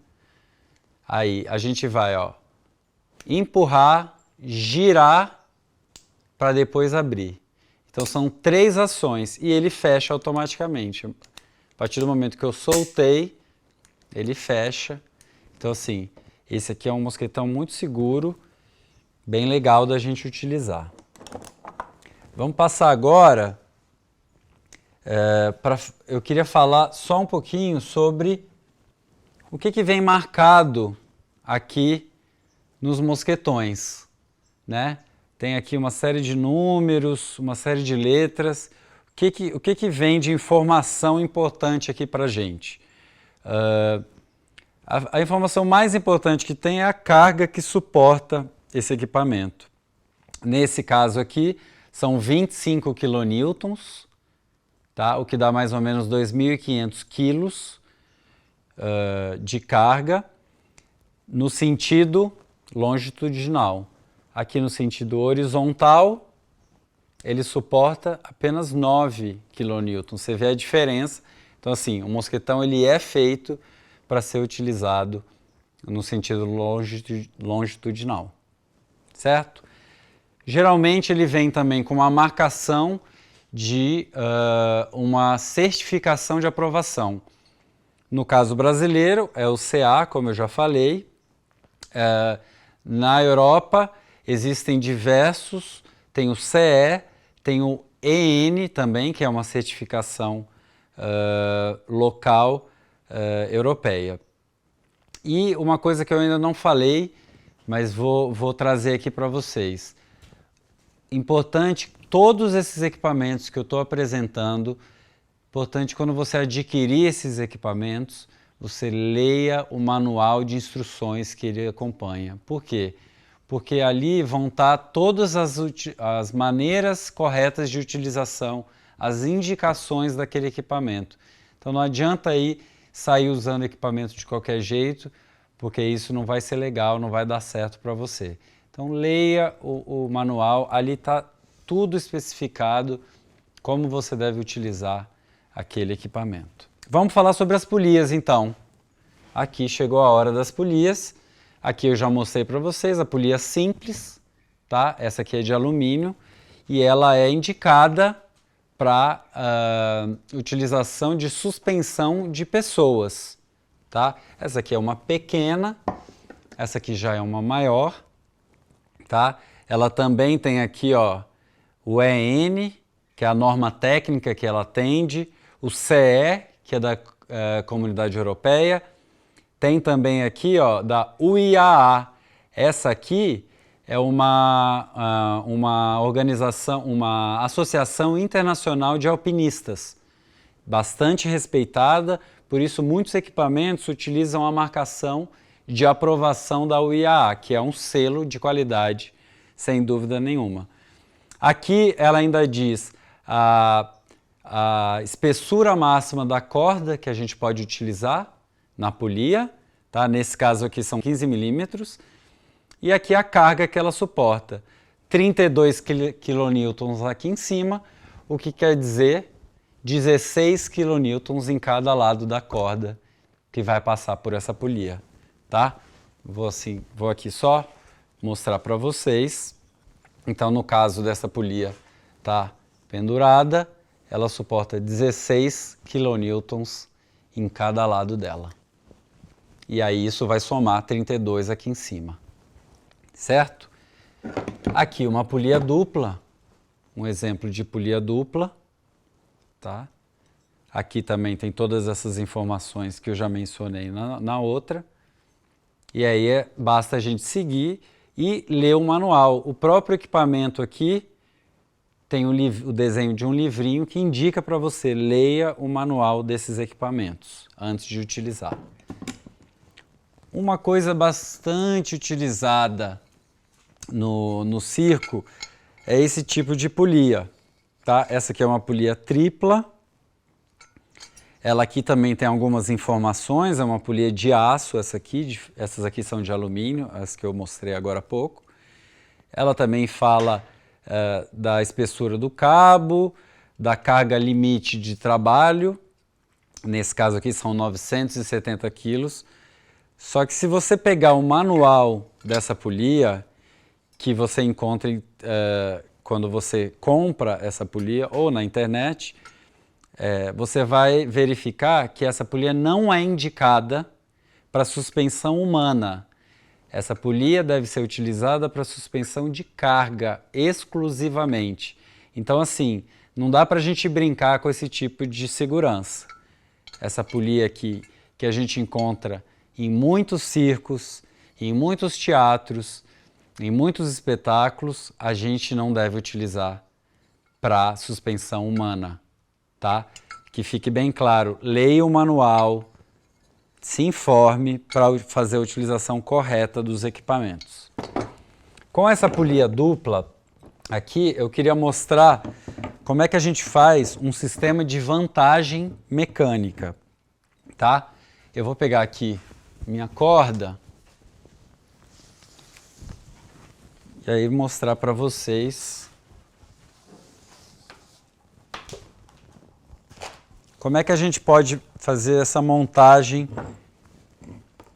Aí a gente vai, ó, empurrar, girar para depois abrir. Então são 3 ações e ele fecha automaticamente. A partir do momento que eu soltei, ele fecha. Então assim, esse aqui é um mosquetão muito seguro, bem legal da gente utilizar. Vamos passar agora, eu queria falar só um pouquinho sobre o que vem marcado aqui nos mosquetões, né? Tem aqui uma série de números, uma série de letras. O que vem de informação importante aqui para a gente? A informação mais importante que tem é a carga que suporta esse equipamento. Nesse caso aqui, são 25 quilonewtons, tá? O que dá mais ou menos 2.500 quilos de carga no sentido longitudinal. Aqui no sentido horizontal, ele suporta apenas 9 kN. Você vê a diferença. Então, assim, o mosquetão ele é feito para ser utilizado no sentido longitudinal, certo? Geralmente ele vem também com uma marcação de uma certificação de aprovação. No caso brasileiro, é o CA, como eu já falei. Na Europa, existem diversos, tem o CE, tem o EN também, que é uma certificação local europeia. E uma coisa que eu ainda não falei, mas vou trazer aqui para vocês. Importante, todos esses equipamentos que eu estou apresentando, importante quando você adquirir esses equipamentos, você leia o manual de instruções que ele acompanha. Por quê? Porque ali vão estar todas as maneiras corretas de utilização, as indicações daquele equipamento. Então não adianta aí sair usando equipamento de qualquer jeito, porque isso não vai ser legal, não vai dar certo para você. Então leia o manual, ali está tudo especificado, como você deve utilizar aquele equipamento. Vamos falar sobre as polias então. Aqui chegou a hora das polias. Aqui eu já mostrei para vocês a polia simples, tá? Essa aqui é de alumínio e ela é indicada para utilização de suspensão de pessoas, tá? Essa aqui é uma pequena, essa aqui já é uma maior, tá? Ela também tem aqui, ó, o EN, que é a norma técnica que ela atende, o CE, que é da Comunidade Europeia. Tem também aqui, ó, da UIAA. Essa aqui é uma organização, uma associação internacional de alpinistas, bastante respeitada, por isso muitos equipamentos utilizam a marcação de aprovação da UIAA, que é um selo de qualidade, sem dúvida nenhuma. Aqui ela ainda diz a espessura máxima da corda que a gente pode utilizar na polia, tá? Nesse caso aqui são 15 milímetros, e aqui a carga que ela suporta, 32 kN aqui em cima, o que quer dizer 16 kN em cada lado da corda que vai passar por essa polia, tá? Vou aqui só mostrar para vocês. Então, no caso dessa polia tá pendurada, ela suporta 16 kN em cada lado dela. E aí isso vai somar 32 aqui em cima, certo? Aqui uma polia dupla, um exemplo de polia dupla, tá? Aqui também tem todas essas informações que eu já mencionei na outra. E aí basta a gente seguir e ler o manual. O próprio equipamento aqui tem o desenho de um livrinho que indica para você, leia o manual desses equipamentos antes de utilizar. Uma coisa bastante utilizada no circo é esse tipo de polia, tá? Essa aqui é uma polia tripla. Ela aqui também tem algumas informações, é uma polia de aço, essas aqui são de alumínio, as que eu mostrei agora há pouco. Ela também fala da espessura do cabo, da carga limite de trabalho, nesse caso aqui são 970 quilos. Só que se você pegar o manual dessa polia, que você encontra quando você compra essa polia ou na internet, você vai verificar que essa polia não é indicada para suspensão humana. Essa polia deve ser utilizada para suspensão de carga exclusivamente. Então, assim, não dá para a gente brincar com esse tipo de segurança. Essa polia aqui que a gente encontra em muitos circos, em muitos teatros, em muitos espetáculos, a gente não deve utilizar para suspensão humana, tá? Que fique bem claro, leia o manual, se informe para fazer a utilização correta dos equipamentos. Com essa polia dupla, aqui eu queria mostrar como é que a gente faz um sistema de vantagem mecânica, tá? Eu vou pegar aqui minha corda e aí mostrar para vocês como é que a gente pode fazer essa montagem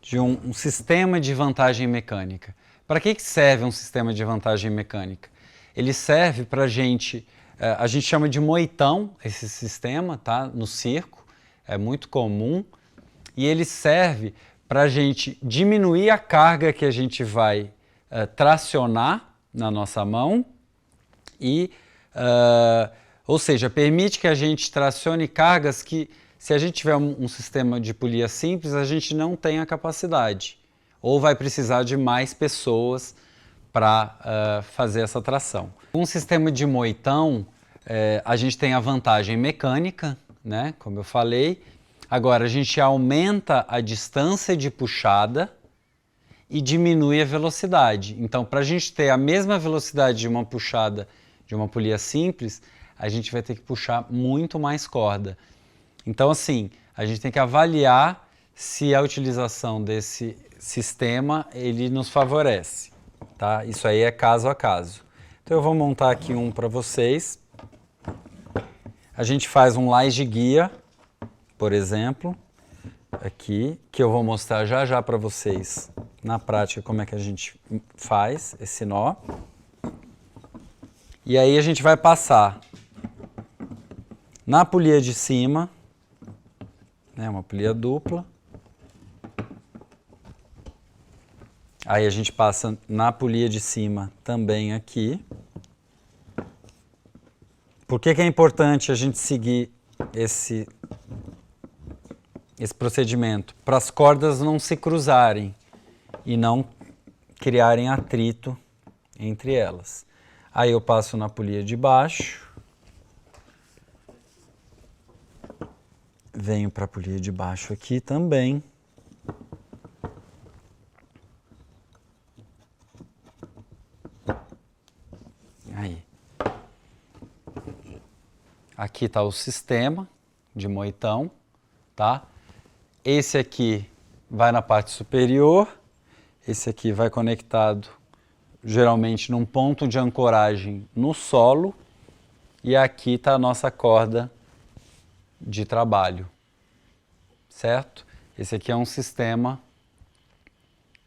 de um sistema de vantagem mecânica. Para que serve um sistema de vantagem mecânica? Ele serve para a gente chama de moitão esse sistema, tá? No circo, é muito comum, e ele serve para a gente diminuir a carga que a gente vai tracionar na nossa mão e, ou seja, permite que a gente tracione cargas que, se a gente tiver um sistema de polia simples, a gente não tem a capacidade, ou vai precisar de mais pessoas para fazer essa tração. Com um sistema de moitão, a gente tem a vantagem mecânica, né, como eu falei. Agora, a gente aumenta a distância de puxada e diminui a velocidade. Então, para a gente ter a mesma velocidade de uma puxada de uma polia simples, a gente vai ter que puxar muito mais corda. Então, assim, a gente tem que avaliar se a utilização desse sistema ele nos favorece, tá? Isso aí é caso a caso. Então, eu vou montar aqui um para vocês. A gente faz um laje guia, por exemplo, aqui, que eu vou mostrar já já para vocês na prática como é que a gente faz esse nó. E aí a gente vai passar na polia de cima, né, uma polia dupla. Aí a gente passa na polia de cima também aqui. Por que é importante a gente seguir esse procedimento? Para as cordas não se cruzarem e não criarem atrito entre elas. Aí eu passo na polia de baixo, venho para a polia de baixo aqui também. Aí. Aqui está o sistema de moitão, tá? Esse aqui vai na parte superior, esse aqui vai conectado geralmente num ponto de ancoragem no solo, e aqui está a nossa corda de trabalho, certo? Esse aqui é um sistema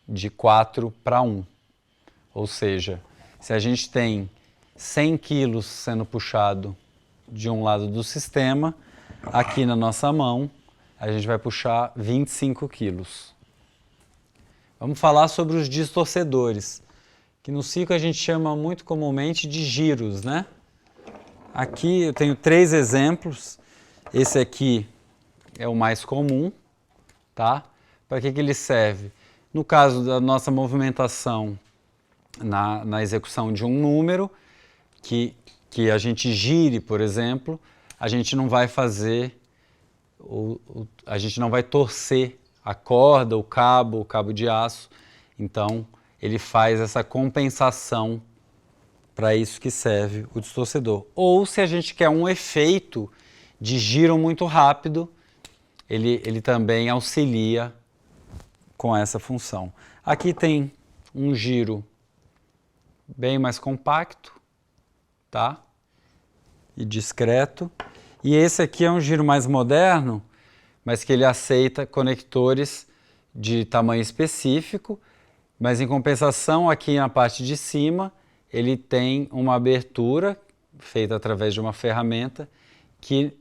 de 4:1, ou seja, se a gente tem 100 quilos sendo puxado de um lado do sistema, aqui na nossa mão a gente vai puxar 25 quilos. Vamos falar sobre os distorcedores, que no circo a gente chama muito comumente de giros, né? Aqui eu tenho 3 exemplos. Esse aqui é o mais comum, tá? Para que ele serve? No caso da nossa movimentação na execução de um número, que a gente gire, por exemplo, a gente não vai fazer, a gente não vai torcer a corda, o cabo de aço. Então, ele faz essa compensação, para isso que serve o distorcedor. Ou se a gente quer um efeito de giro muito rápido, ele também auxilia com essa função. Aqui tem um giro bem mais compacto, tá? E discreto. E esse aqui é um giro mais moderno, mas que ele aceita conectores de tamanho específico, mas em compensação aqui na parte de cima ele tem uma abertura feita através de uma ferramenta que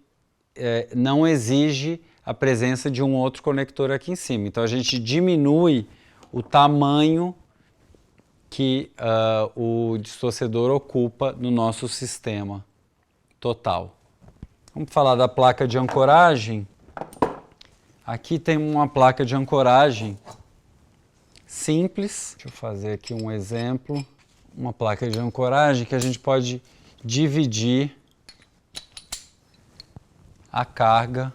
não exige a presença de um outro conector aqui em cima. Então a gente diminui o tamanho que o distorcedor ocupa no nosso sistema total. Vamos falar da placa de ancoragem. Aqui tem uma placa de ancoragem simples. Deixa eu fazer aqui um exemplo. Uma placa de ancoragem que a gente pode dividir a carga.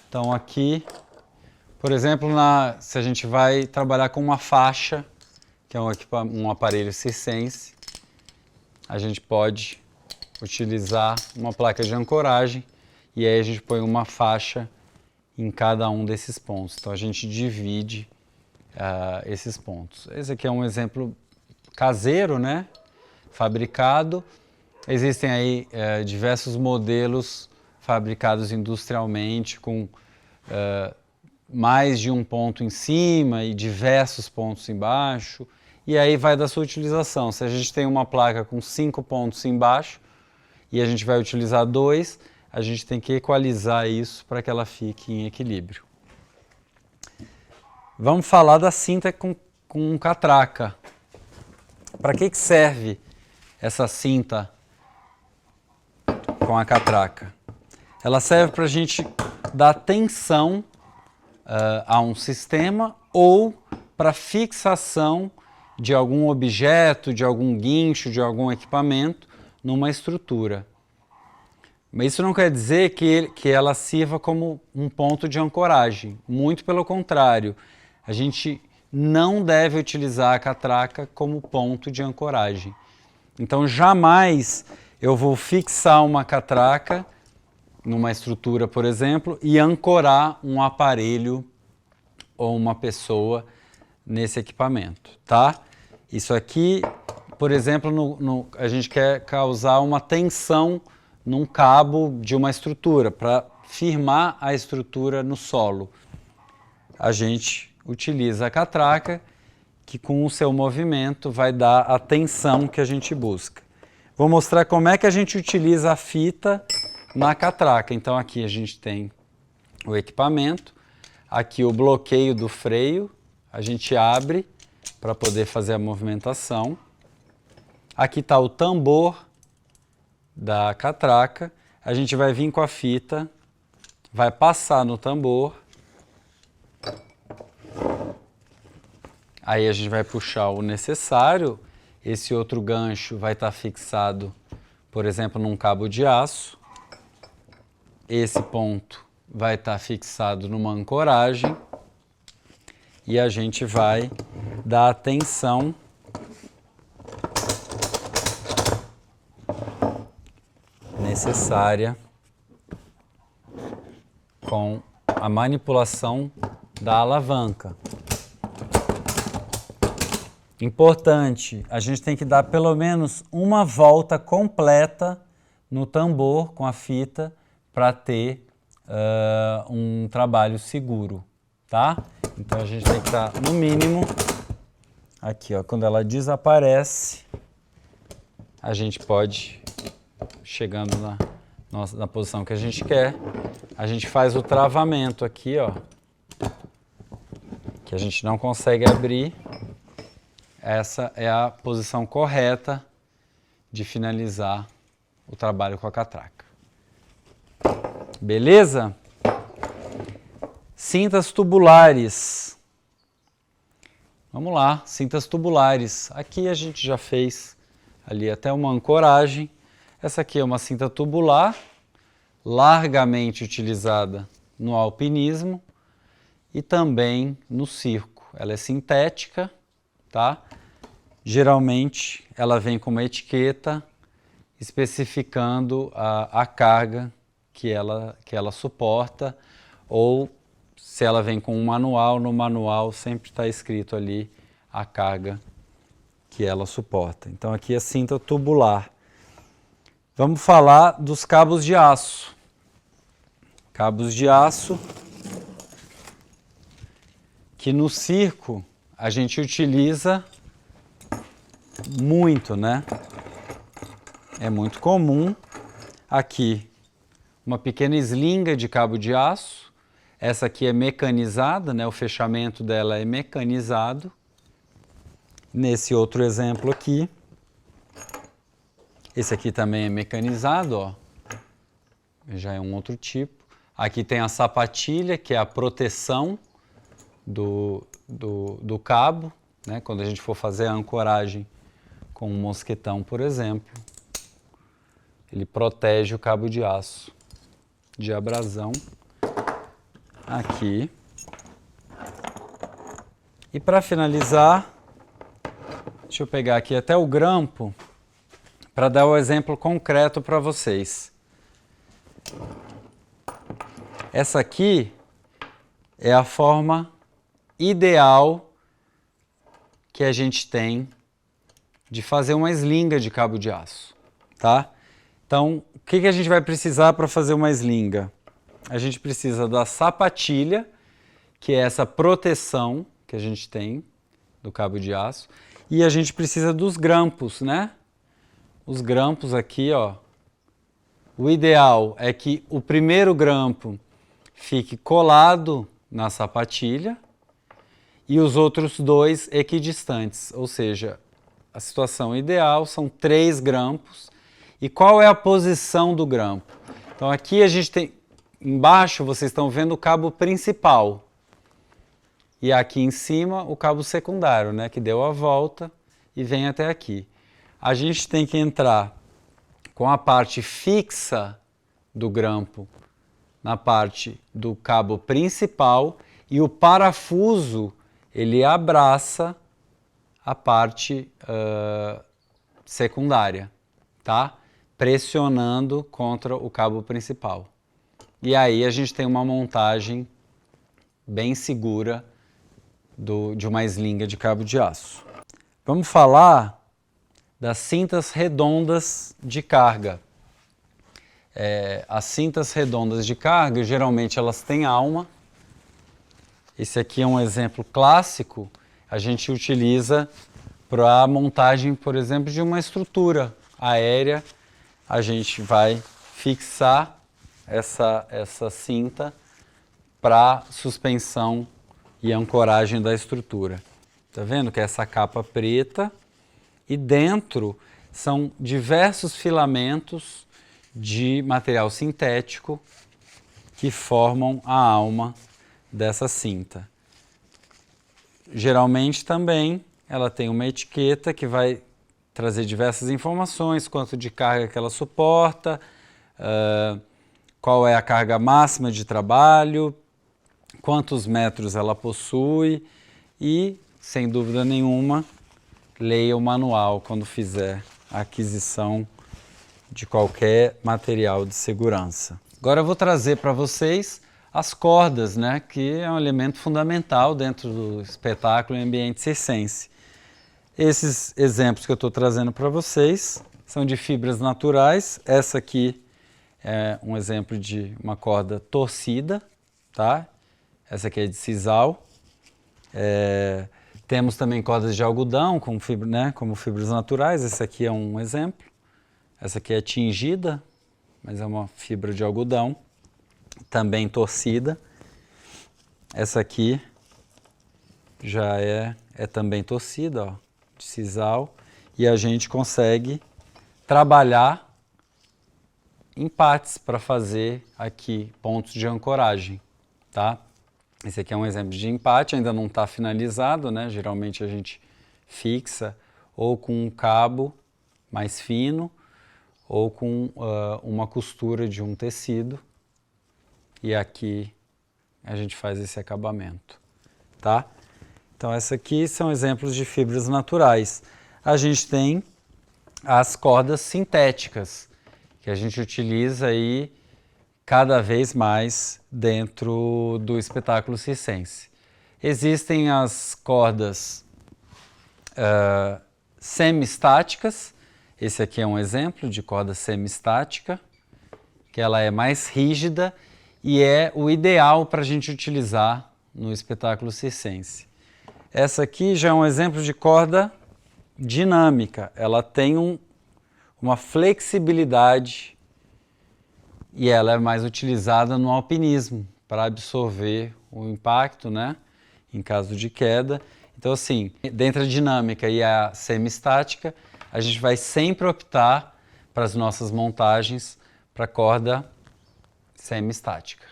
Então aqui, por exemplo, se a gente vai trabalhar com uma faixa, que é um aparelho circense, a gente pode utilizar uma placa de ancoragem e aí a gente põe uma faixa em cada um desses pontos. Então a gente divide esses pontos. Esse aqui é um exemplo caseiro, né? Fabricado. Existem aí diversos modelos fabricados industrialmente com mais de um ponto em cima e diversos pontos embaixo. E aí vai da sua utilização. Se a gente tem uma placa com 5 pontos embaixo e a gente vai utilizar 2, a gente tem que equalizar isso para que ela fique em equilíbrio. Vamos falar da cinta com catraca. Para que serve essa cinta com a catraca? Ela serve para a gente dar tensão a um sistema ou para fixação de algum objeto, de algum guincho, de algum equipamento numa estrutura. Mas isso não quer dizer que ela sirva como um ponto de ancoragem. Muito pelo contrário, a gente não deve utilizar a catraca como ponto de ancoragem. Então jamais eu vou fixar uma catraca numa estrutura, por exemplo, e ancorar um aparelho ou uma pessoa nesse equipamento, tá? Isso aqui, por exemplo, a gente quer causar uma tensão num cabo de uma estrutura para firmar a estrutura no solo. A gente utiliza a catraca que com o seu movimento vai dar a tensão que a gente busca. Vou mostrar como é que a gente utiliza a fita na catraca. Então aqui a gente tem o equipamento, aqui o bloqueio do freio, a gente abre para poder fazer a movimentação. Aqui está o tambor da catraca, a gente vai vir com a fita, vai passar no tambor, aí a gente vai puxar o necessário, esse outro gancho vai estar fixado, por exemplo, num cabo de aço, esse ponto vai estar fixado numa ancoragem e a gente vai dar a tensão necessária com a manipulação da alavanca. Importante, a gente tem que dar pelo menos uma volta completa no tambor com a fita para ter um trabalho seguro, tá? Então a gente tem que estar no mínimo aqui, ó, quando ela desaparece, a gente pode, chegando na posição que a gente quer, a gente faz o travamento aqui, ó, que a gente não consegue abrir. Essa é a posição correta de finalizar o trabalho com a catraca. Beleza? Cintas tubulares. Vamos lá, cintas tubulares. Aqui a gente já fez ali até uma ancoragem. Essa aqui é uma cinta tubular, largamente utilizada no alpinismo e também no circo. Ela é sintética, tá? Geralmente ela vem com uma etiqueta especificando a carga que ela suporta ou se ela vem com um manual, no manual sempre está escrito ali a carga que ela suporta. Então aqui é cinta tubular. Vamos falar dos cabos de aço. Cabos de aço que no circo a gente utiliza muito, né? É muito comum. Aqui, uma pequena eslinga de cabo de aço. Essa aqui é mecanizada, né? O fechamento dela é mecanizado. Nesse outro exemplo aqui, esse aqui também é mecanizado, ó. Já é um outro tipo. Aqui tem a sapatilha, que é a proteção do cabo, né? Quando a gente for fazer a ancoragem com um mosquetão, por exemplo, ele protege o cabo de aço de abrasão. Aqui. E para finalizar, deixa eu pegar aqui até o grampo para dar o exemplo concreto para vocês. Essa aqui é a forma ideal que a gente tem de fazer uma eslinga de cabo de aço, tá? Então, o que a gente vai precisar para fazer uma eslinga? A gente precisa da sapatilha, que é essa proteção que a gente tem do cabo de aço, e a gente precisa dos grampos, né? Os grampos aqui, ó. O ideal é que o primeiro grampo fique colado na sapatilha e os outros dois equidistantes, ou seja, a situação ideal são 3 grampos. E qual é a posição do grampo? Então aqui a gente tem, embaixo vocês estão vendo o cabo principal e aqui em cima o cabo secundário, né, que deu a volta e vem até aqui. A gente tem que entrar com a parte fixa do grampo na parte do cabo principal e o parafuso ele abraça a parte secundária, tá? Pressionando contra o cabo principal. E aí a gente tem uma montagem bem segura de uma eslinga de cabo de aço. Vamos falar das cintas redondas de carga. As cintas redondas de carga, geralmente elas têm alma. Esse aqui é um exemplo clássico. A gente utiliza para a montagem, por exemplo, de uma estrutura aérea. A gente vai fixar essa cinta para suspensão e ancoragem da estrutura. Tá vendo que é essa capa preta e dentro são diversos filamentos de material sintético que formam a alma dessa cinta. Geralmente também ela tem uma etiqueta que vai trazer diversas informações, quanto de carga que ela suporta, qual é a carga máxima de trabalho, quantos metros ela possui e, sem dúvida nenhuma, leia o manual quando fizer a aquisição de qualquer material de segurança. Agora eu vou trazer para vocês as cordas, né, que é um elemento fundamental dentro do espetáculo em ambiente circense. Esses exemplos que eu estou trazendo para vocês são de fibras naturais. Essa aqui é um exemplo de uma corda torcida, tá? Essa aqui é de sisal. Temos também cordas de algodão como fibras naturais. Esse aqui é um exemplo. Essa aqui é tingida, mas é uma fibra de algodão, também torcida. Essa aqui já é também torcida, ó, de sisal. E a gente consegue trabalhar empates para fazer aqui pontos de ancoragem, tá? Esse aqui é um exemplo de empate, ainda não está finalizado, né? Geralmente a gente fixa ou com um cabo mais fino ou com uma costura de um tecido e aqui a gente faz esse acabamento, tá? Então essa aqui são exemplos de fibras naturais. A gente tem as cordas sintéticas, que a gente utiliza aí cada vez mais dentro do espetáculo circense. Existem as cordas semi-estáticas. Esse aqui é um exemplo de corda semi-estática, que ela é mais rígida e é o ideal para a gente utilizar no espetáculo circense. Essa aqui já é um exemplo de corda dinâmica. Ela tem uma flexibilidade e ela é mais utilizada no alpinismo para absorver o impacto, né, em caso de queda. Então, assim, dentre a dinâmica e a semi-estática, a gente vai sempre optar para as nossas montagens para corda semi-estática,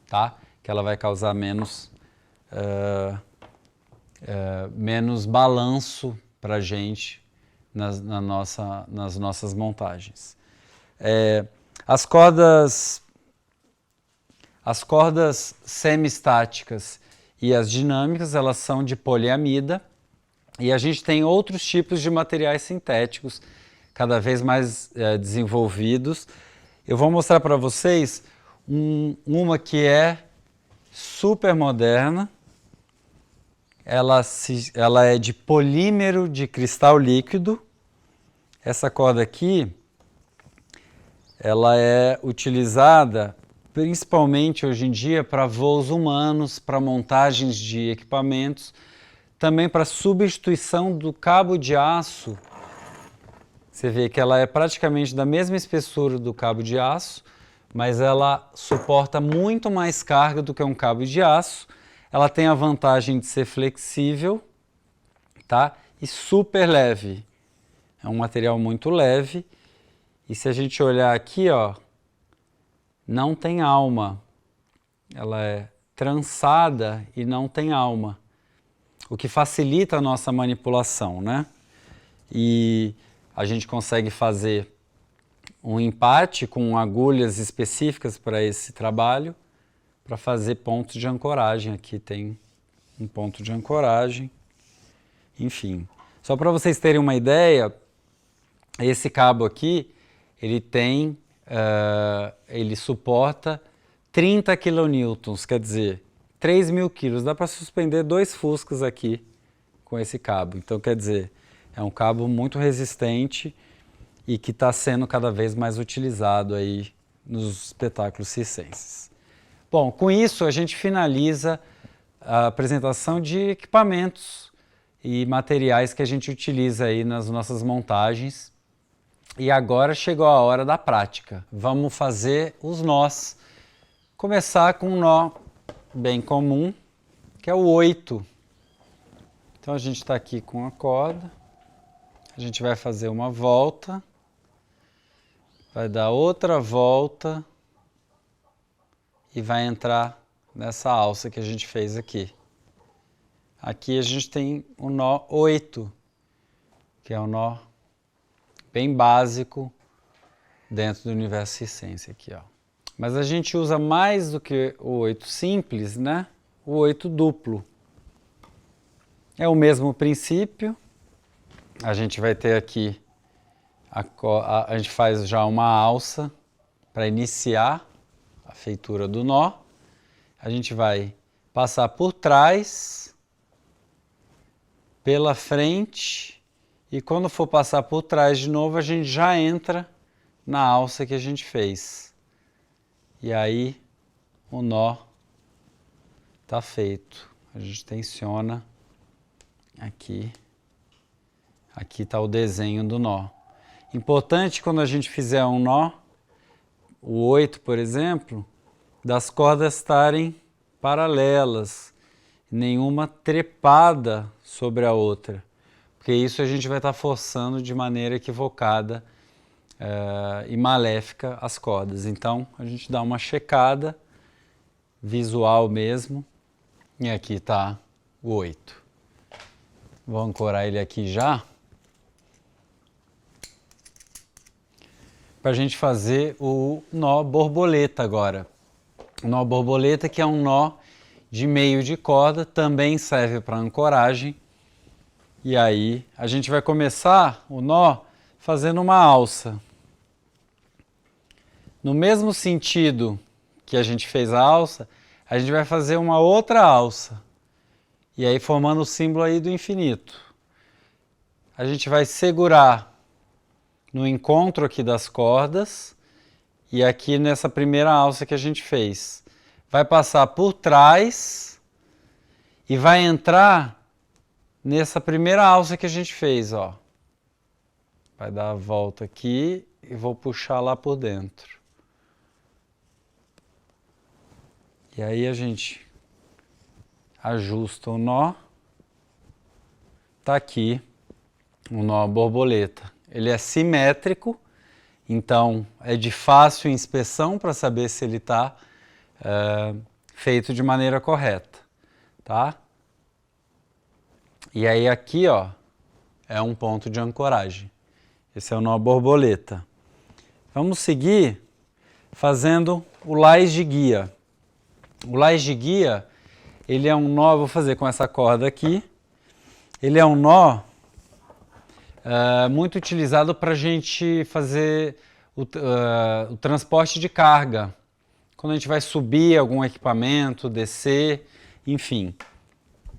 tá? Que ela vai causar menos balanço para a gente nas nossas montagens. As cordas semi-estáticas e as dinâmicas, elas são de poliamida, e a gente tem outros tipos de materiais sintéticos cada vez mais desenvolvidos. Eu vou mostrar para vocês uma que é super moderna. Ela é de polímero de cristal líquido. Essa corda aqui, ela é utilizada principalmente hoje em dia para voos humanos, para montagens de equipamentos, também para substituição do cabo de aço. Você vê que ela é praticamente da mesma espessura do cabo de aço, mas ela suporta muito mais carga do que um cabo de aço. Ela tem a vantagem de ser flexível, tá? E super leve. É um material muito leve. E se a gente olhar aqui, ó, não tem alma. Ela é trançada e não tem alma, o que facilita a nossa manipulação, né? E a gente consegue fazer um empate com agulhas específicas para esse trabalho, para fazer pontos de ancoragem. Aqui tem um ponto de ancoragem. Enfim, só para vocês terem uma ideia, esse cabo aqui, ele suporta 30 kN, quer dizer, 3.000 quilos. Dá para suspender 2 Fuscas aqui com esse cabo. Então, quer dizer, é um cabo muito resistente e que está sendo cada vez mais utilizado aí nos espetáculos circenses. Bom, com isso a gente finaliza a apresentação de equipamentos e materiais que a gente utiliza aí nas nossas montagens. E agora chegou a hora da prática. Vamos fazer os nós. Começar com um nó bem comum, que é o 8. Então a gente está aqui com a corda, a gente vai fazer uma volta, vai dar outra volta e vai entrar nessa alça que a gente fez aqui. Aqui a gente tem o nó 8, que é um nó bem básico dentro do universo circense aqui, ó. Mas a gente usa mais do que o 8 simples, né? O 8 duplo. É o mesmo princípio. A gente vai ter aqui, a gente faz já uma alça para iniciar a feitura do nó. A gente vai passar por trás, pela frente, e quando for passar por trás de novo, a gente já entra na alça que a gente fez. E aí o nó está feito. A gente tensiona aqui. Aqui está o desenho do nó. Importante quando a gente fizer um nó, o 8, por exemplo, das cordas estarem paralelas, nenhuma trepada sobre a outra, porque isso a gente vai estar forçando de maneira equivocada e maléfica as cordas. Então a gente dá uma checada visual mesmo, e aqui está o 8. Vou ancorar ele aqui já, para a gente fazer o nó borboleta agora. O nó borboleta, que é um nó de meio de corda, também serve para ancoragem. E aí a gente vai começar o nó fazendo uma alça. No mesmo sentido que a gente fez a alça, a gente vai fazer uma outra alça. E aí formando o símbolo aí do infinito. A gente vai segurar no encontro aqui das cordas e aqui nessa primeira alça que a gente fez. Vai passar por trás e vai entrar nessa primeira alça que a gente fez, ó. Vai dar a volta aqui e vou puxar lá por dentro. E aí a gente ajusta o nó. Tá aqui o nó borboleta. Ele é simétrico, então é de fácil inspeção para saber se ele está feito de maneira correta, tá? E aí aqui, ó, é um ponto de ancoragem. Esse é o nó borboleta. Vamos seguir fazendo o lás de guia. O lás de guia, ele é um nó, vou fazer com essa corda aqui. Ele é um nó muito utilizado para a gente fazer o transporte de carga. Quando a gente vai subir algum equipamento, descer, enfim.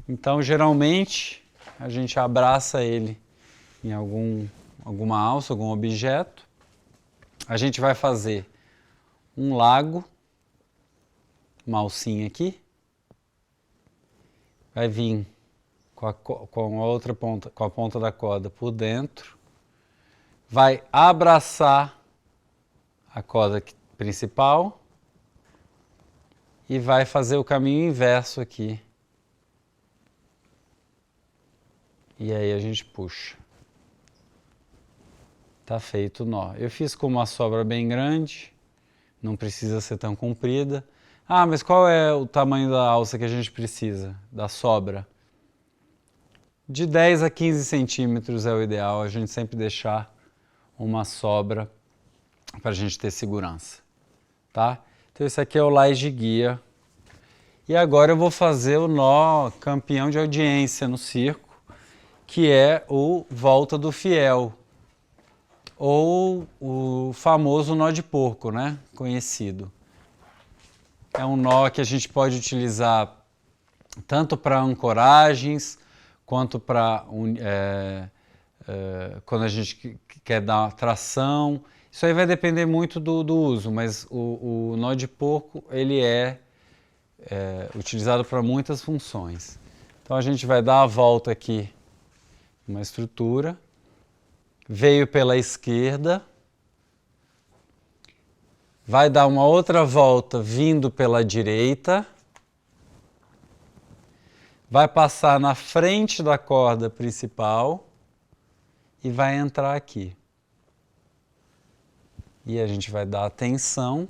Então, geralmente, a gente abraça ele em alguma alça, algum objeto. A gente vai fazer um lago, uma alcinha aqui. Vai vir com a outra ponta, com a ponta da corda por dentro. Vai abraçar a corda principal e vai fazer o caminho inverso aqui. E aí a gente puxa. Tá feito o nó. Eu fiz com uma sobra bem grande, não precisa ser tão comprida. Ah, mas qual é o tamanho da alça que a gente precisa, da sobra? De 10 a 15 centímetros é o ideal, a gente sempre deixar uma sobra para a gente ter segurança, tá? Então esse aqui é o lás de guia. E agora eu vou fazer o nó campeão de audiência no circo, que é o volta do fiel, ou o famoso nó de porco, né? Conhecido. É um nó que a gente pode utilizar tanto para ancoragens, quanto para quando a gente quer dar tração. Isso aí vai depender muito do uso, mas o nó de porco ele é utilizado para muitas funções. Então a gente vai dar a volta aqui numa estrutura, veio pela esquerda, vai dar uma outra volta vindo pela direita, vai passar na frente da corda principal e vai entrar aqui. E a gente vai dar atenção.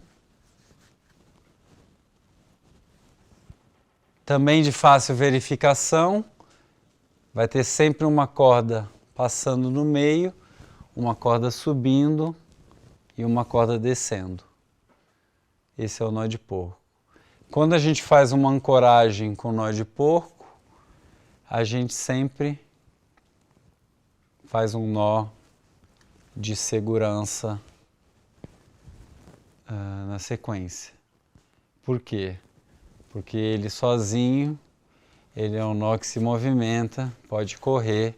Também de fácil verificação, vai ter sempre uma corda passando no meio, uma corda subindo e uma corda descendo. Esse é o nó de porco. Quando a gente faz uma ancoragem com nó de porco, a gente sempre faz um nó de segurança na sequência. Por quê? Porque ele sozinho, ele é um nó que se movimenta, pode correr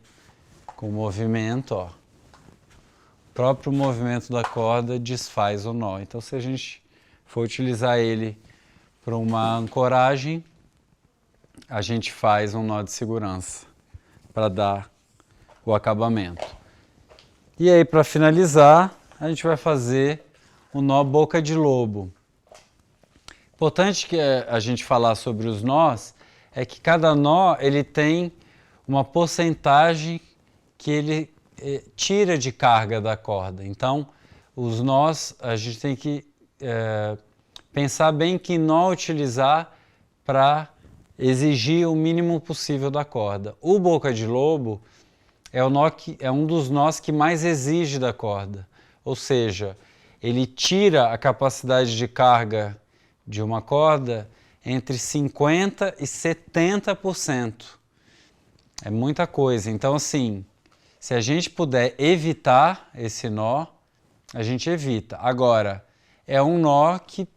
com o movimento, ó. O próprio movimento da corda desfaz o nó. Então, se a gente for utilizar ele para uma ancoragem, a gente faz um nó de segurança para dar o acabamento. E aí, para finalizar, a gente vai fazer o nó boca de lobo. Importante que a gente falar sobre os nós é que cada nó ele tem uma porcentagem que ele tira de carga da corda. Então, os nós, a gente tem que pensar bem que nó utilizar para exigir o mínimo possível da corda. O boca de lobo é um dos nós que mais exige da corda, ou seja, ele tira a capacidade de carga de uma corda entre 50% e 70%. É muita coisa. Então, assim, se a gente puder evitar esse nó, a gente evita. Agora, é um nó que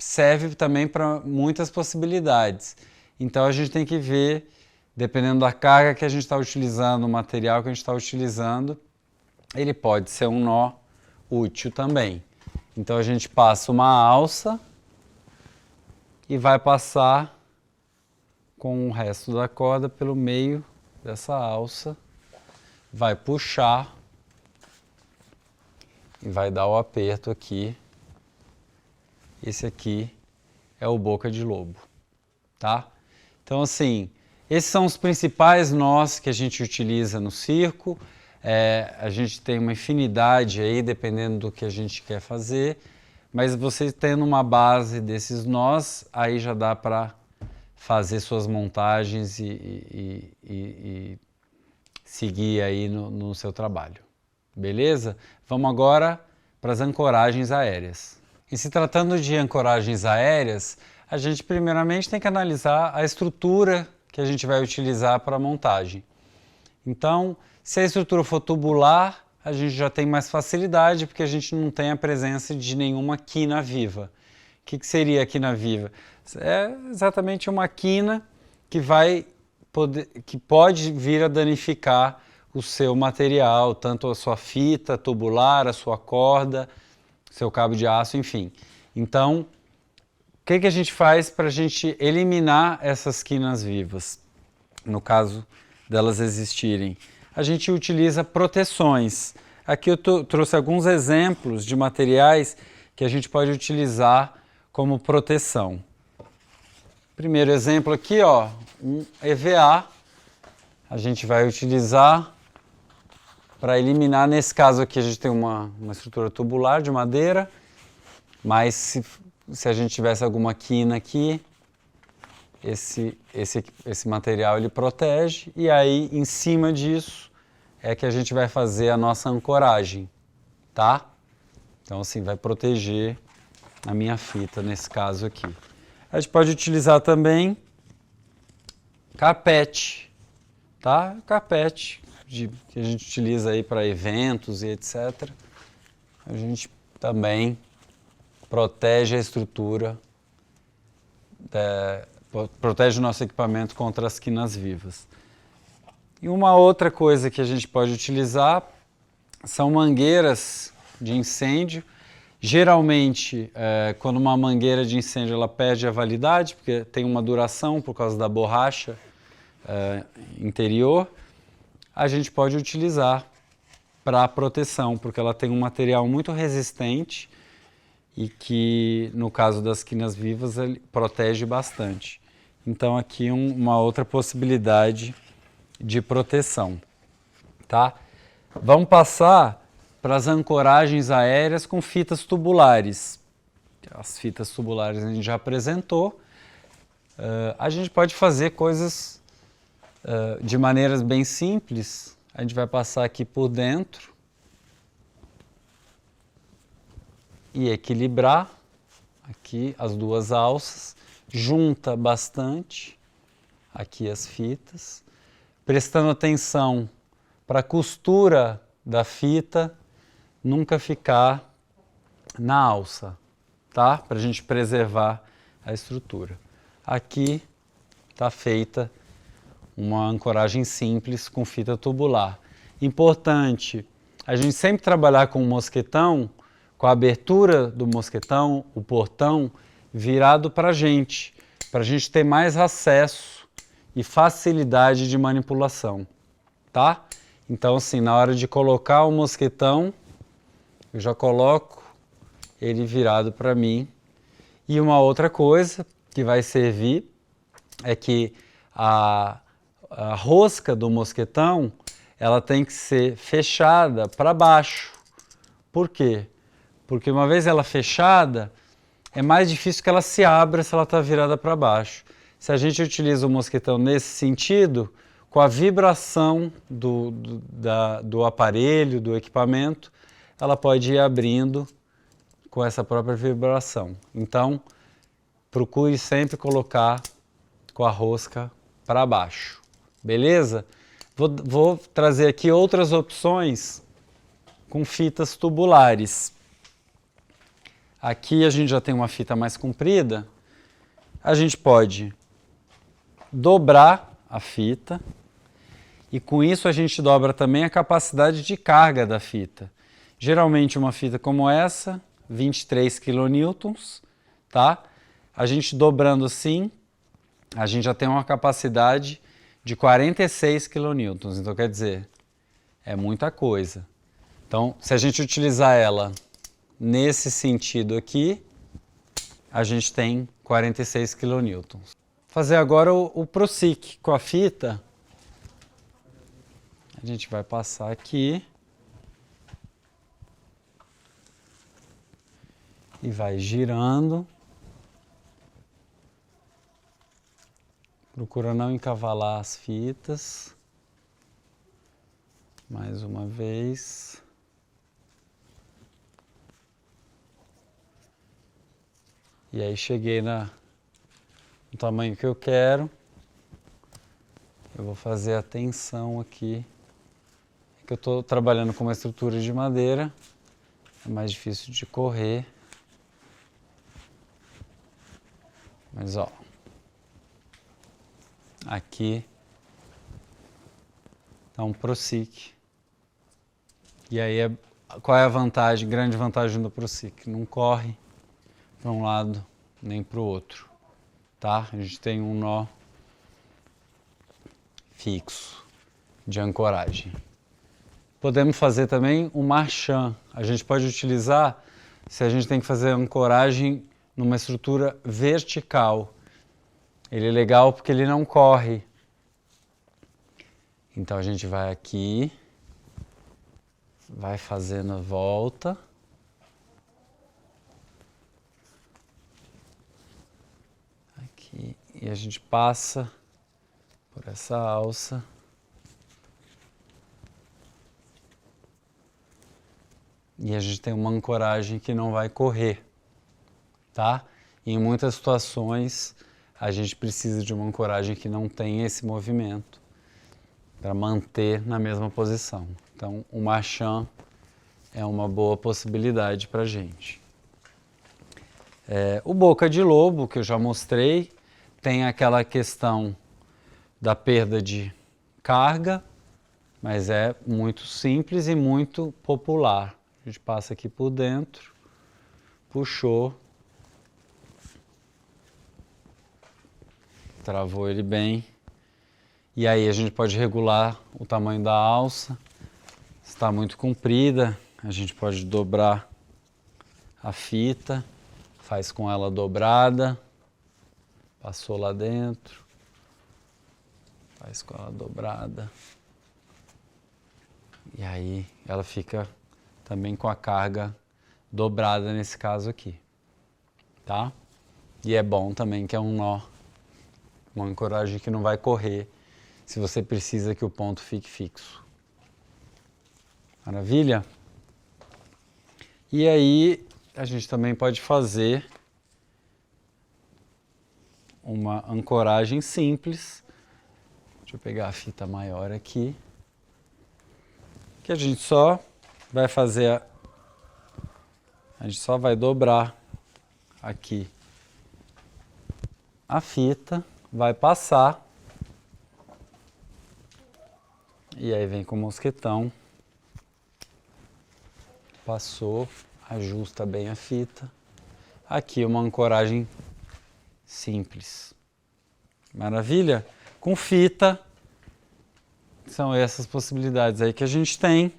serve também para muitas possibilidades. Então a gente tem que ver, dependendo da carga que a gente está utilizando, o material que a gente está utilizando, ele pode ser um nó útil também. Então a gente passa uma alça e vai passar com o resto da corda pelo meio dessa alça, vai puxar e vai dar o aperto aqui. Esse aqui é o boca de lobo, tá? Então assim, esses são os principais nós que a gente utiliza no circo. A gente tem uma infinidade aí, dependendo do que a gente quer fazer, mas você tendo uma base desses nós, aí já dá para fazer suas montagens e seguir aí no seu trabalho. Beleza? Vamos agora para as ancoragens aéreas. E se tratando de ancoragens aéreas, a gente primeiramente tem que analisar a estrutura que a gente vai utilizar para a montagem. Então, se a estrutura for tubular, a gente já tem mais facilidade, porque a gente não tem a presença de nenhuma quina viva. O que seria a quina viva? É exatamente uma quina que pode vir a danificar o seu material, tanto a sua fita tubular, a sua corda, seu cabo de aço, enfim. Então, o que a gente faz para a gente eliminar essas quinas vivas, no caso delas existirem? A gente utiliza proteções. Aqui eu trouxe alguns exemplos de materiais que a gente pode utilizar como proteção. Primeiro exemplo aqui, ó, um EVA. A gente vai utilizar para eliminar, nesse caso aqui a gente tem uma estrutura tubular de madeira, mas se a gente tivesse alguma quina aqui, esse material ele protege, e aí em cima disso é que a gente vai fazer a nossa ancoragem, tá? Então assim, vai proteger a minha fita nesse caso aqui. A gente pode utilizar também carpete, tá? Carpete que a gente utiliza aí para eventos e etc. A gente também protege a estrutura, protege o nosso equipamento contra as quinas vivas. E uma outra coisa que a gente pode utilizar são mangueiras de incêndio. Geralmente, quando uma mangueira de incêndio ela perde a validade, porque tem uma duração por causa da borracha interior, a gente pode utilizar para proteção, porque ela tem um material muito resistente e que, no caso das quinas vivas, ele protege bastante. Então, aqui uma outra possibilidade de proteção, tá? Vamos passar para as ancoragens aéreas com fitas tubulares. As fitas tubulares a gente já apresentou. A gente pode fazer coisas de maneiras bem simples. A gente vai passar aqui por dentro e equilibrar aqui as duas alças, junta bastante aqui as fitas, prestando atenção para a costura da fita nunca ficar na alça, tá? Para a gente preservar a estrutura. Aqui está feita uma ancoragem simples com fita tubular. Importante a gente sempre trabalhar com o mosquetão, com a abertura do mosquetão, o portão, virado para a gente ter mais acesso e facilidade de manipulação, tá? Então, assim, na hora de colocar o mosquetão, eu já coloco ele virado para mim. E uma outra coisa que vai servir é que a rosca do mosquetão, ela tem que ser fechada para baixo. Por quê? Porque uma vez ela fechada, é mais difícil que ela se abra se ela está virada para baixo. Se a gente utiliza o mosquetão nesse sentido, com a vibração do aparelho, do equipamento, ela pode ir abrindo com essa própria vibração. Então, procure sempre colocar com a rosca para baixo. Beleza? Vou trazer aqui outras opções com fitas tubulares. Aqui a gente já tem uma fita mais comprida, a gente pode dobrar a fita e com isso a gente dobra também a capacidade de carga da fita. Geralmente uma fita como essa, 23 kN, tá? A gente dobrando assim, a gente já tem uma capacidade de 46 kN, então quer dizer, é muita coisa. Então, se a gente utilizar ela nesse sentido aqui, a gente tem 46 kN. Fazer agora o ProSic com a fita. A gente vai passar aqui. E vai girando. Procura não encavalar as fitas. Mais uma vez. E aí cheguei no tamanho que eu quero. Eu vou fazer a tensão aqui. É que eu estou trabalhando com uma estrutura de madeira. É mais difícil de correr. Mas ó. Aqui tá um ProSic. E aí qual é a vantagem, grande vantagem do ProSic? Não corre para um lado nem para o outro, tá? A gente tem um nó fixo de ancoragem. Podemos fazer também um marchand. A gente pode utilizar se a gente tem que fazer ancoragem numa estrutura vertical. Ele é legal porque ele não corre. Então a gente vai aqui, vai fazendo a volta. E a gente passa por essa alça. E a gente tem uma ancoragem que não vai correr, tá? E em muitas situações a gente precisa de uma ancoragem que não tem esse movimento para manter na mesma posição. Então o marchand é uma boa possibilidade para a gente. O boca de lobo, que eu já mostrei, tem aquela questão da perda de carga, mas é muito simples e muito popular. A gente passa aqui por dentro, puxou, travou ele bem, e aí a gente pode regular o tamanho da alça. Se está muito comprida, a gente pode dobrar a fita, faz com ela dobrada. Passou lá dentro, faz com ela dobrada. E aí ela fica também com a carga dobrada nesse caso aqui, tá? E é bom também que é um nó, uma ancoragem que não vai correr se você precisa que o ponto fique fixo. Maravilha? E aí a gente também pode fazer uma ancoragem simples. Deixa eu pegar a fita maior aqui. Que a gente só vai fazer, a gente só vai dobrar aqui a fita, vai passar e aí vem com o mosquetão, passou, ajusta bem a fita. Aqui uma ancoragem simples. Maravilha? Com fita, são essas possibilidades aí que a gente tem.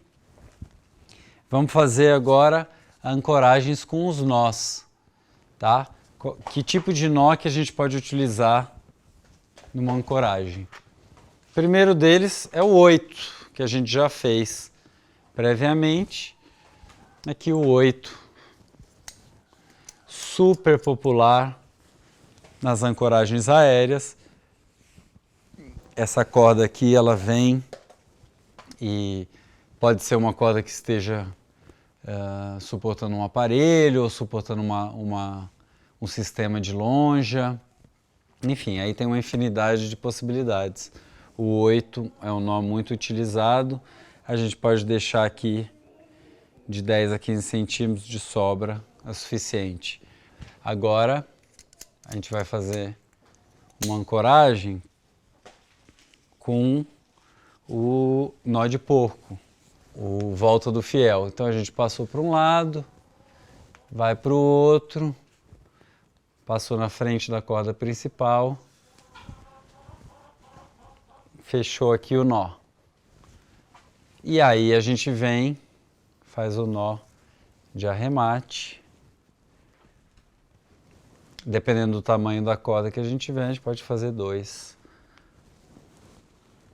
Vamos fazer agora ancoragens com os nós, tá? Que tipo de nó que a gente pode utilizar numa ancoragem? O primeiro deles é o 8, que a gente já fez previamente. Aqui o 8, super popular nas ancoragens aéreas. Essa corda aqui, ela vem e pode ser uma corda que esteja suportando um aparelho ou suportando um sistema de lonja. Enfim, aí tem uma infinidade de possibilidades. O 8 é um nó muito utilizado. A gente pode deixar aqui de 10 a 15 centímetros de sobra é suficiente. Agora, a gente vai fazer uma ancoragem com o nó de porco, o volta do fiel. Então a gente passou para um lado, vai para o outro, passou na frente da corda principal, fechou aqui o nó. E aí a gente vem, faz o nó de arremate. Dependendo do tamanho da corda que a gente tiver, a gente pode fazer 2.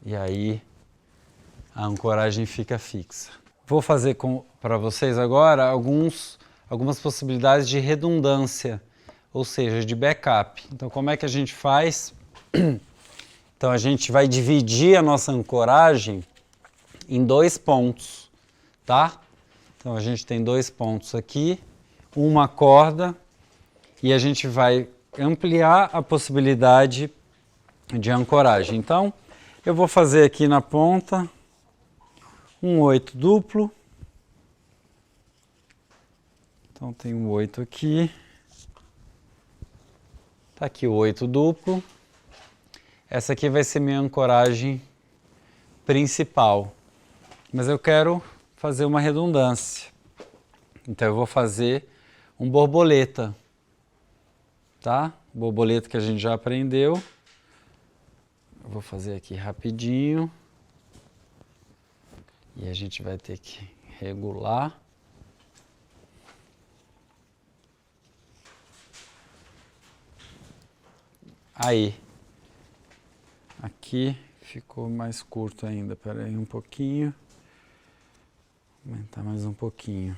E aí a ancoragem fica fixa. Vou fazer para vocês agora algumas possibilidades de redundância, ou seja, de backup. Então como é que a gente faz? Então a gente vai dividir a nossa ancoragem em 2 pontos, tá? Então a gente tem 2 pontos aqui, uma corda, e a gente vai ampliar a possibilidade de ancoragem. Então, eu vou fazer aqui na ponta um 8 duplo. Então, tem um 8 aqui. Tá aqui o 8 duplo. Essa aqui vai ser minha ancoragem principal. Mas eu quero fazer uma redundância. Então, eu vou fazer um borboleta. Tá? Borboleta que a gente já aprendeu. Eu vou fazer aqui rapidinho. E a gente vai ter que regular. Aí. Aqui ficou mais curto ainda. Espera aí um pouquinho. Vou aumentar mais um pouquinho.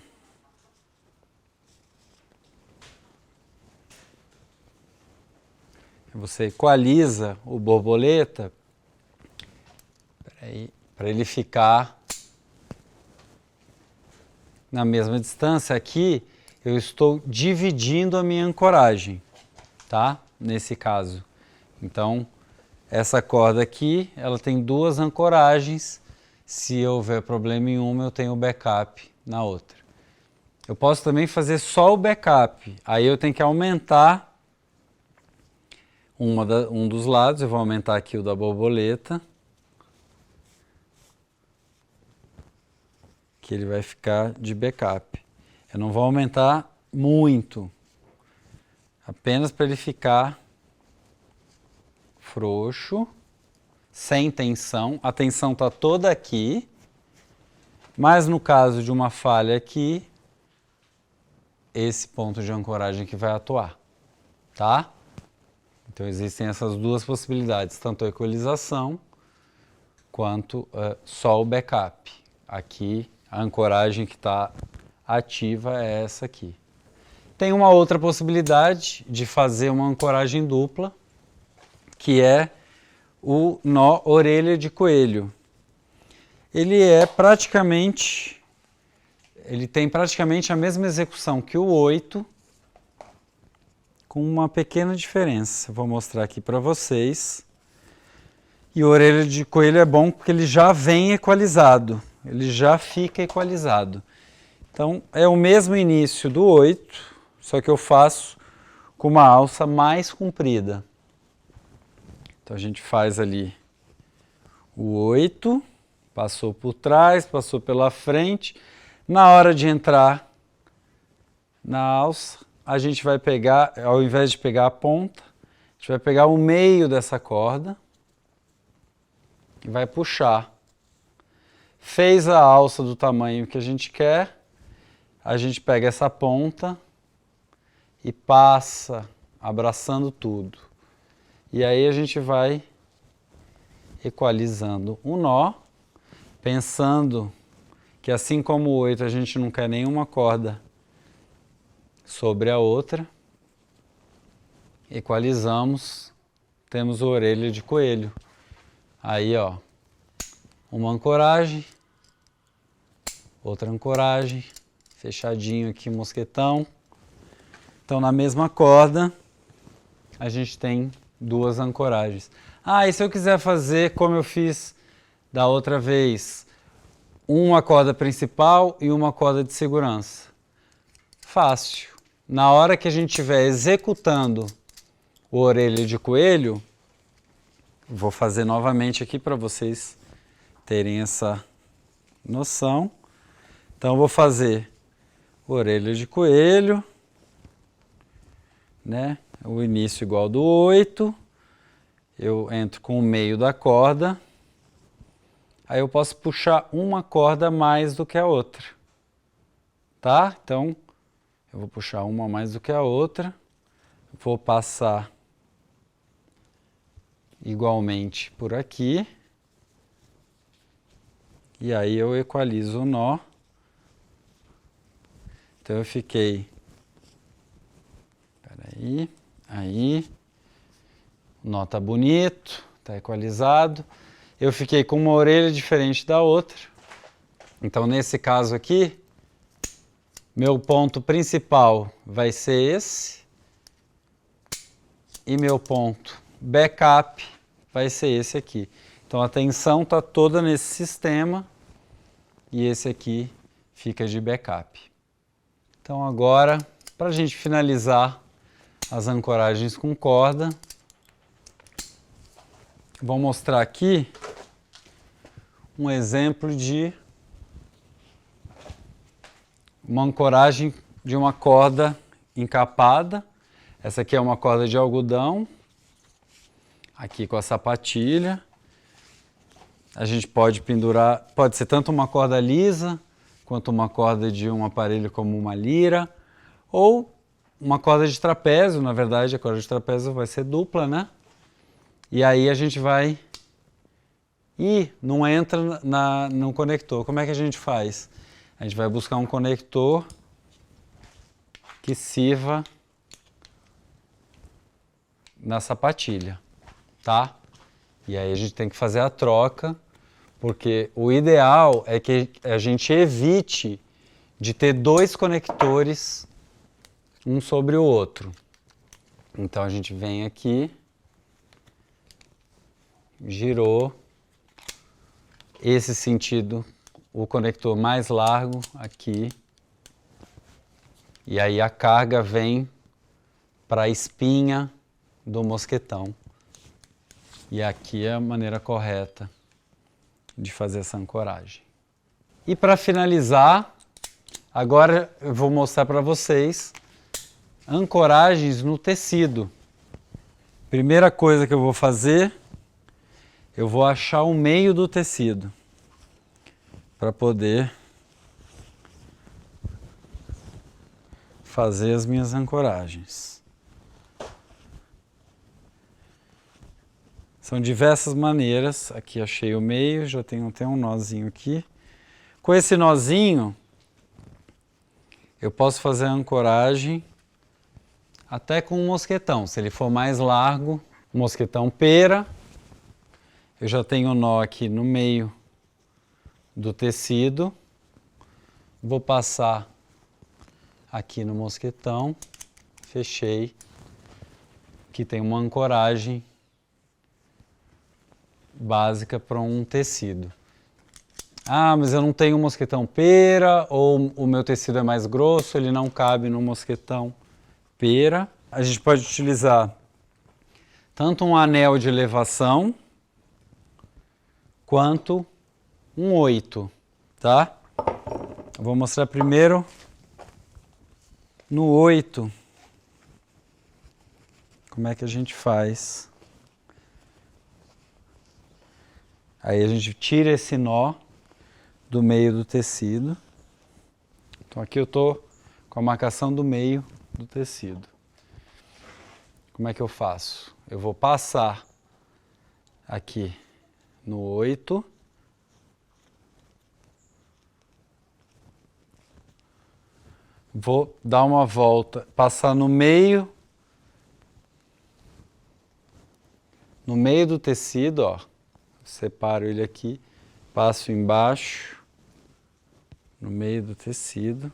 Você equaliza o borboleta para ele ficar na mesma distância. Aqui eu estou dividindo a minha ancoragem, tá? Nesse caso. Então, essa corda aqui, ela tem 2 ancoragens. Se houver problema em uma, eu tenho o backup na outra. Eu posso também fazer só o backup. Aí eu tenho que aumentar um dos lados. Eu vou aumentar aqui o da borboleta, que ele vai ficar de backup. Eu não vou aumentar muito, apenas para ele ficar frouxo, sem tensão. A tensão está toda aqui, mas no caso de uma falha aqui, esse ponto de ancoragem que vai atuar, tá? Então existem essas 2 possibilidades, tanto a equalização quanto só o backup. Aqui a ancoragem que está ativa é essa aqui. Tem uma outra possibilidade de fazer uma ancoragem dupla, que é o nó orelha de coelho. Ele tem praticamente a mesma execução que o 8, com uma pequena diferença. Vou mostrar aqui para vocês. E o orelha de coelho é bom porque ele já vem equalizado, ele já fica equalizado. Então é o mesmo início do 8, só que eu faço com uma alça mais comprida. Então a gente faz ali o 8, passou por trás, passou pela frente. Na hora de entrar na alça, a gente vai pegar, ao invés de pegar a ponta, a gente vai pegar o meio dessa corda e vai puxar. Fez a alça do tamanho que a gente quer, a gente pega essa ponta e passa abraçando tudo. E aí a gente vai equalizando o nó, pensando que assim como o 8 a gente não quer nenhuma corda sobre a outra, equalizamos, temos a orelha de coelho. Aí, ó, uma ancoragem, outra ancoragem, fechadinho aqui, mosquetão. Então, na mesma corda, a gente tem 2 ancoragens. Ah, e se eu quiser fazer como eu fiz da outra vez, uma corda principal e uma corda de segurança? Fácil. na hora que a gente estiver executando o orelha de coelho, vou fazer novamente aqui para vocês terem essa noção. Então, eu vou fazer o orelha de coelho, né? O início igual do 8, eu entro com o meio da corda, aí eu posso puxar uma corda mais do que a outra, tá? Então, eu vou puxar uma mais do que a outra, vou passar igualmente por aqui, e aí eu equalizo o nó. Então eu fiquei, aí, o nó tá bonito, tá equalizado. Eu fiquei com uma orelha diferente da outra. Então nesse caso aqui, meu ponto principal vai ser esse. E meu ponto backup vai ser esse aqui. Então a tensão está toda nesse sistema e esse aqui fica de backup. Então agora, para a gente finalizar as ancoragens com corda, vou mostrar aqui um exemplo de uma ancoragem de uma corda encapada. Essa aqui é uma corda de algodão, aqui com a sapatilha. A gente pode pendurar, pode ser tanto uma corda lisa, quanto uma corda de um aparelho como uma lira, ou uma corda de trapézio. Na verdade, a corda de trapézio vai ser dupla, né? E aí a gente vai e não entra no conector. Como é que a gente faz? A gente vai buscar um conector que sirva na sapatilha, tá? E aí a gente tem que fazer a troca, porque o ideal é que a gente evite de ter dois conectores um sobre o outro. Então a gente vem aqui, girou, esse sentido, o conector mais largo aqui, e aí a carga vem para a espinha do mosquetão. E aqui é a maneira correta de fazer essa ancoragem. E para finalizar, agora eu vou mostrar para vocês ancoragens no tecido. Primeira coisa que eu vou fazer, eu vou achar o meio do tecido para poder fazer as minhas ancoragens. São diversas maneiras. Aqui achei o meio, já tenho até um nozinho aqui. Com esse nozinho, eu posso fazer a ancoragem até com um mosquetão. Se ele for mais largo, mosquetão pera. Eu já tenho o nó aqui no meio do tecido. Vou passar aqui no mosquetão. Fechei. Aqui tem uma ancoragem básica para um tecido. Ah, mas eu não tenho um mosquetão pera, ou o meu tecido é mais grosso, ele não cabe no mosquetão pera. A gente pode utilizar tanto um anel de elevação, quanto um 8, tá? Eu vou mostrar primeiro no 8, como é que a gente faz. Aí a gente tira esse nó do meio do tecido. Então aqui eu estou com a marcação do meio do tecido. Como é que eu faço? Eu vou passar aqui no 8. Vou dar uma volta, passar no meio do tecido, ó. Separo ele aqui, passo embaixo, no meio do tecido,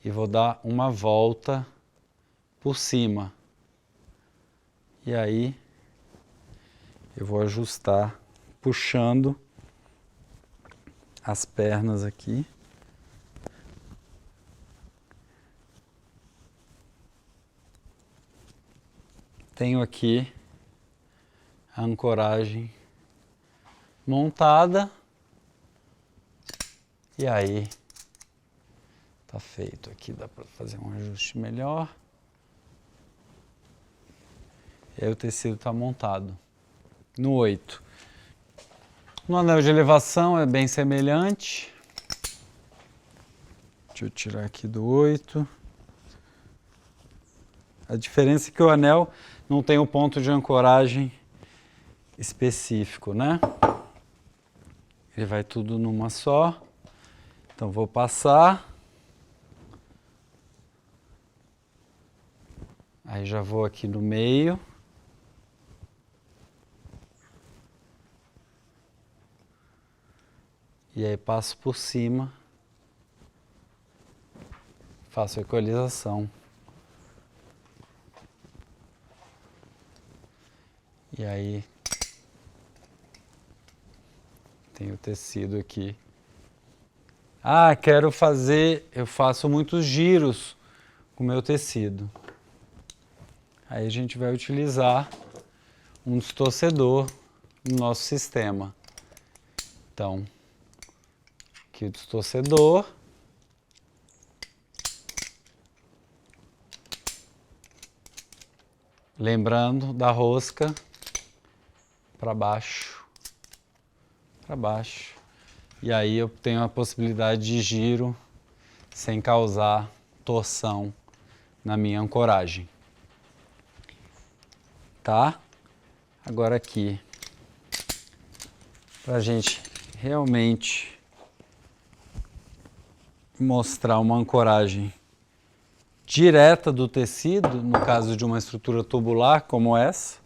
e vou dar uma volta por cima. E aí eu vou ajustar, puxando as pernas aqui. tenho aqui a ancoragem montada. E aí, tá feito aqui, dá para fazer um ajuste melhor. E aí o tecido está montado no 8. No anel de elevação é bem semelhante. Deixa eu tirar aqui do 8. A diferença é que o anel não tem um ponto de ancoragem específico, né? Ele vai tudo numa só. Então vou passar. Aí já vou aqui no meio. E aí passo por cima. Faço a equalização. E aí tem o tecido aqui. Ah, quero fazer, eu faço muitos giros com o meu tecido. Aí a gente vai utilizar um distorcedor no nosso sistema. Então, aqui o distorcedor. Lembrando da rosca para baixo, para baixo. E aí eu tenho a possibilidade de giro sem causar torção na minha ancoragem. Tá? Agora aqui, para a gente realmente mostrar uma ancoragem direta do tecido, no caso de uma estrutura tubular como essa,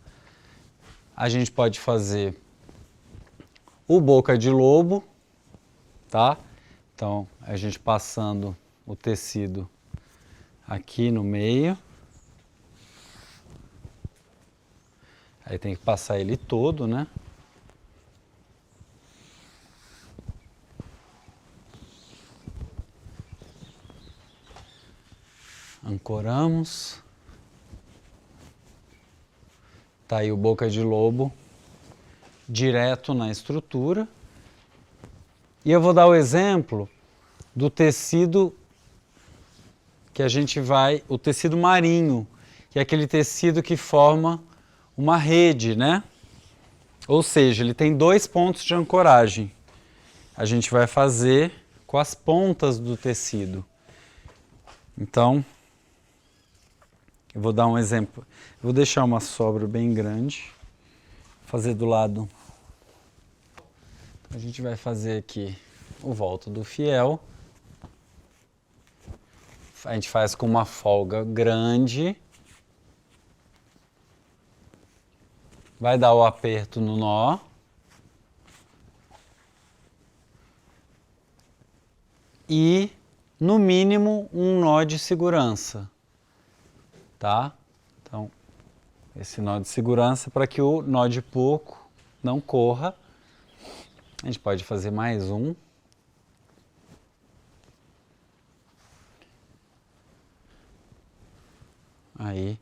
a gente pode fazer o boca de lobo, tá? Então, a gente passando o tecido aqui no meio. Aí tem que passar ele todo, né? Ancoramos. Tá aí o boca de lobo direto na estrutura. E eu vou dar o exemplo do tecido que a gente vai, o tecido marinho, que é aquele tecido que forma uma rede, né? Ou seja, ele tem 2 pontos de ancoragem. A gente vai fazer com as pontas do tecido. Então, eu vou dar um exemplo. Eu vou deixar uma sobra bem grande. Fazer do lado. A gente vai fazer aqui o volta do fiel. A gente faz com uma folga grande. Vai dar o aperto no nó. E, no mínimo, um nó de segurança. Tá? Então, esse nó de segurança para que o nó de porco não corra. A gente pode fazer mais um. Aí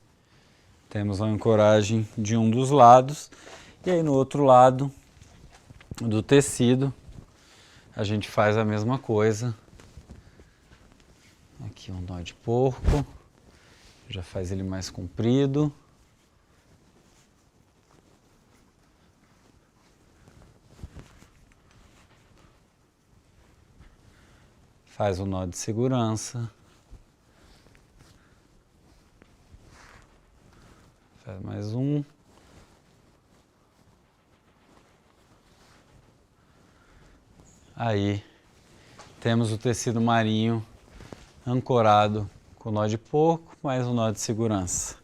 temos a ancoragem de um dos lados. E aí no outro lado do tecido a gente faz a mesma coisa. Aqui um nó de porco. Já faz ele mais comprido. Faz o nó de segurança. Faz mais um. Aí temos o tecido marinho ancorado com nó de porco, mais um nó de segurança.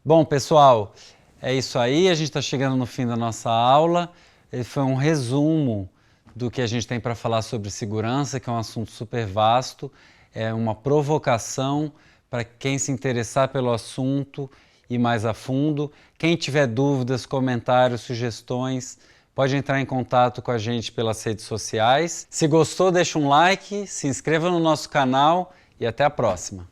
Bom, pessoal, é isso aí. A gente está chegando no fim da nossa aula. Esse foi um resumo do que a gente tem para falar sobre segurança, que é um assunto super vasto. É uma provocação para quem se interessar pelo assunto ir mais a fundo. Quem tiver dúvidas, comentários, sugestões, pode entrar em contato com a gente pelas redes sociais. Se gostou, deixa um like, se inscreva no nosso canal e até a próxima.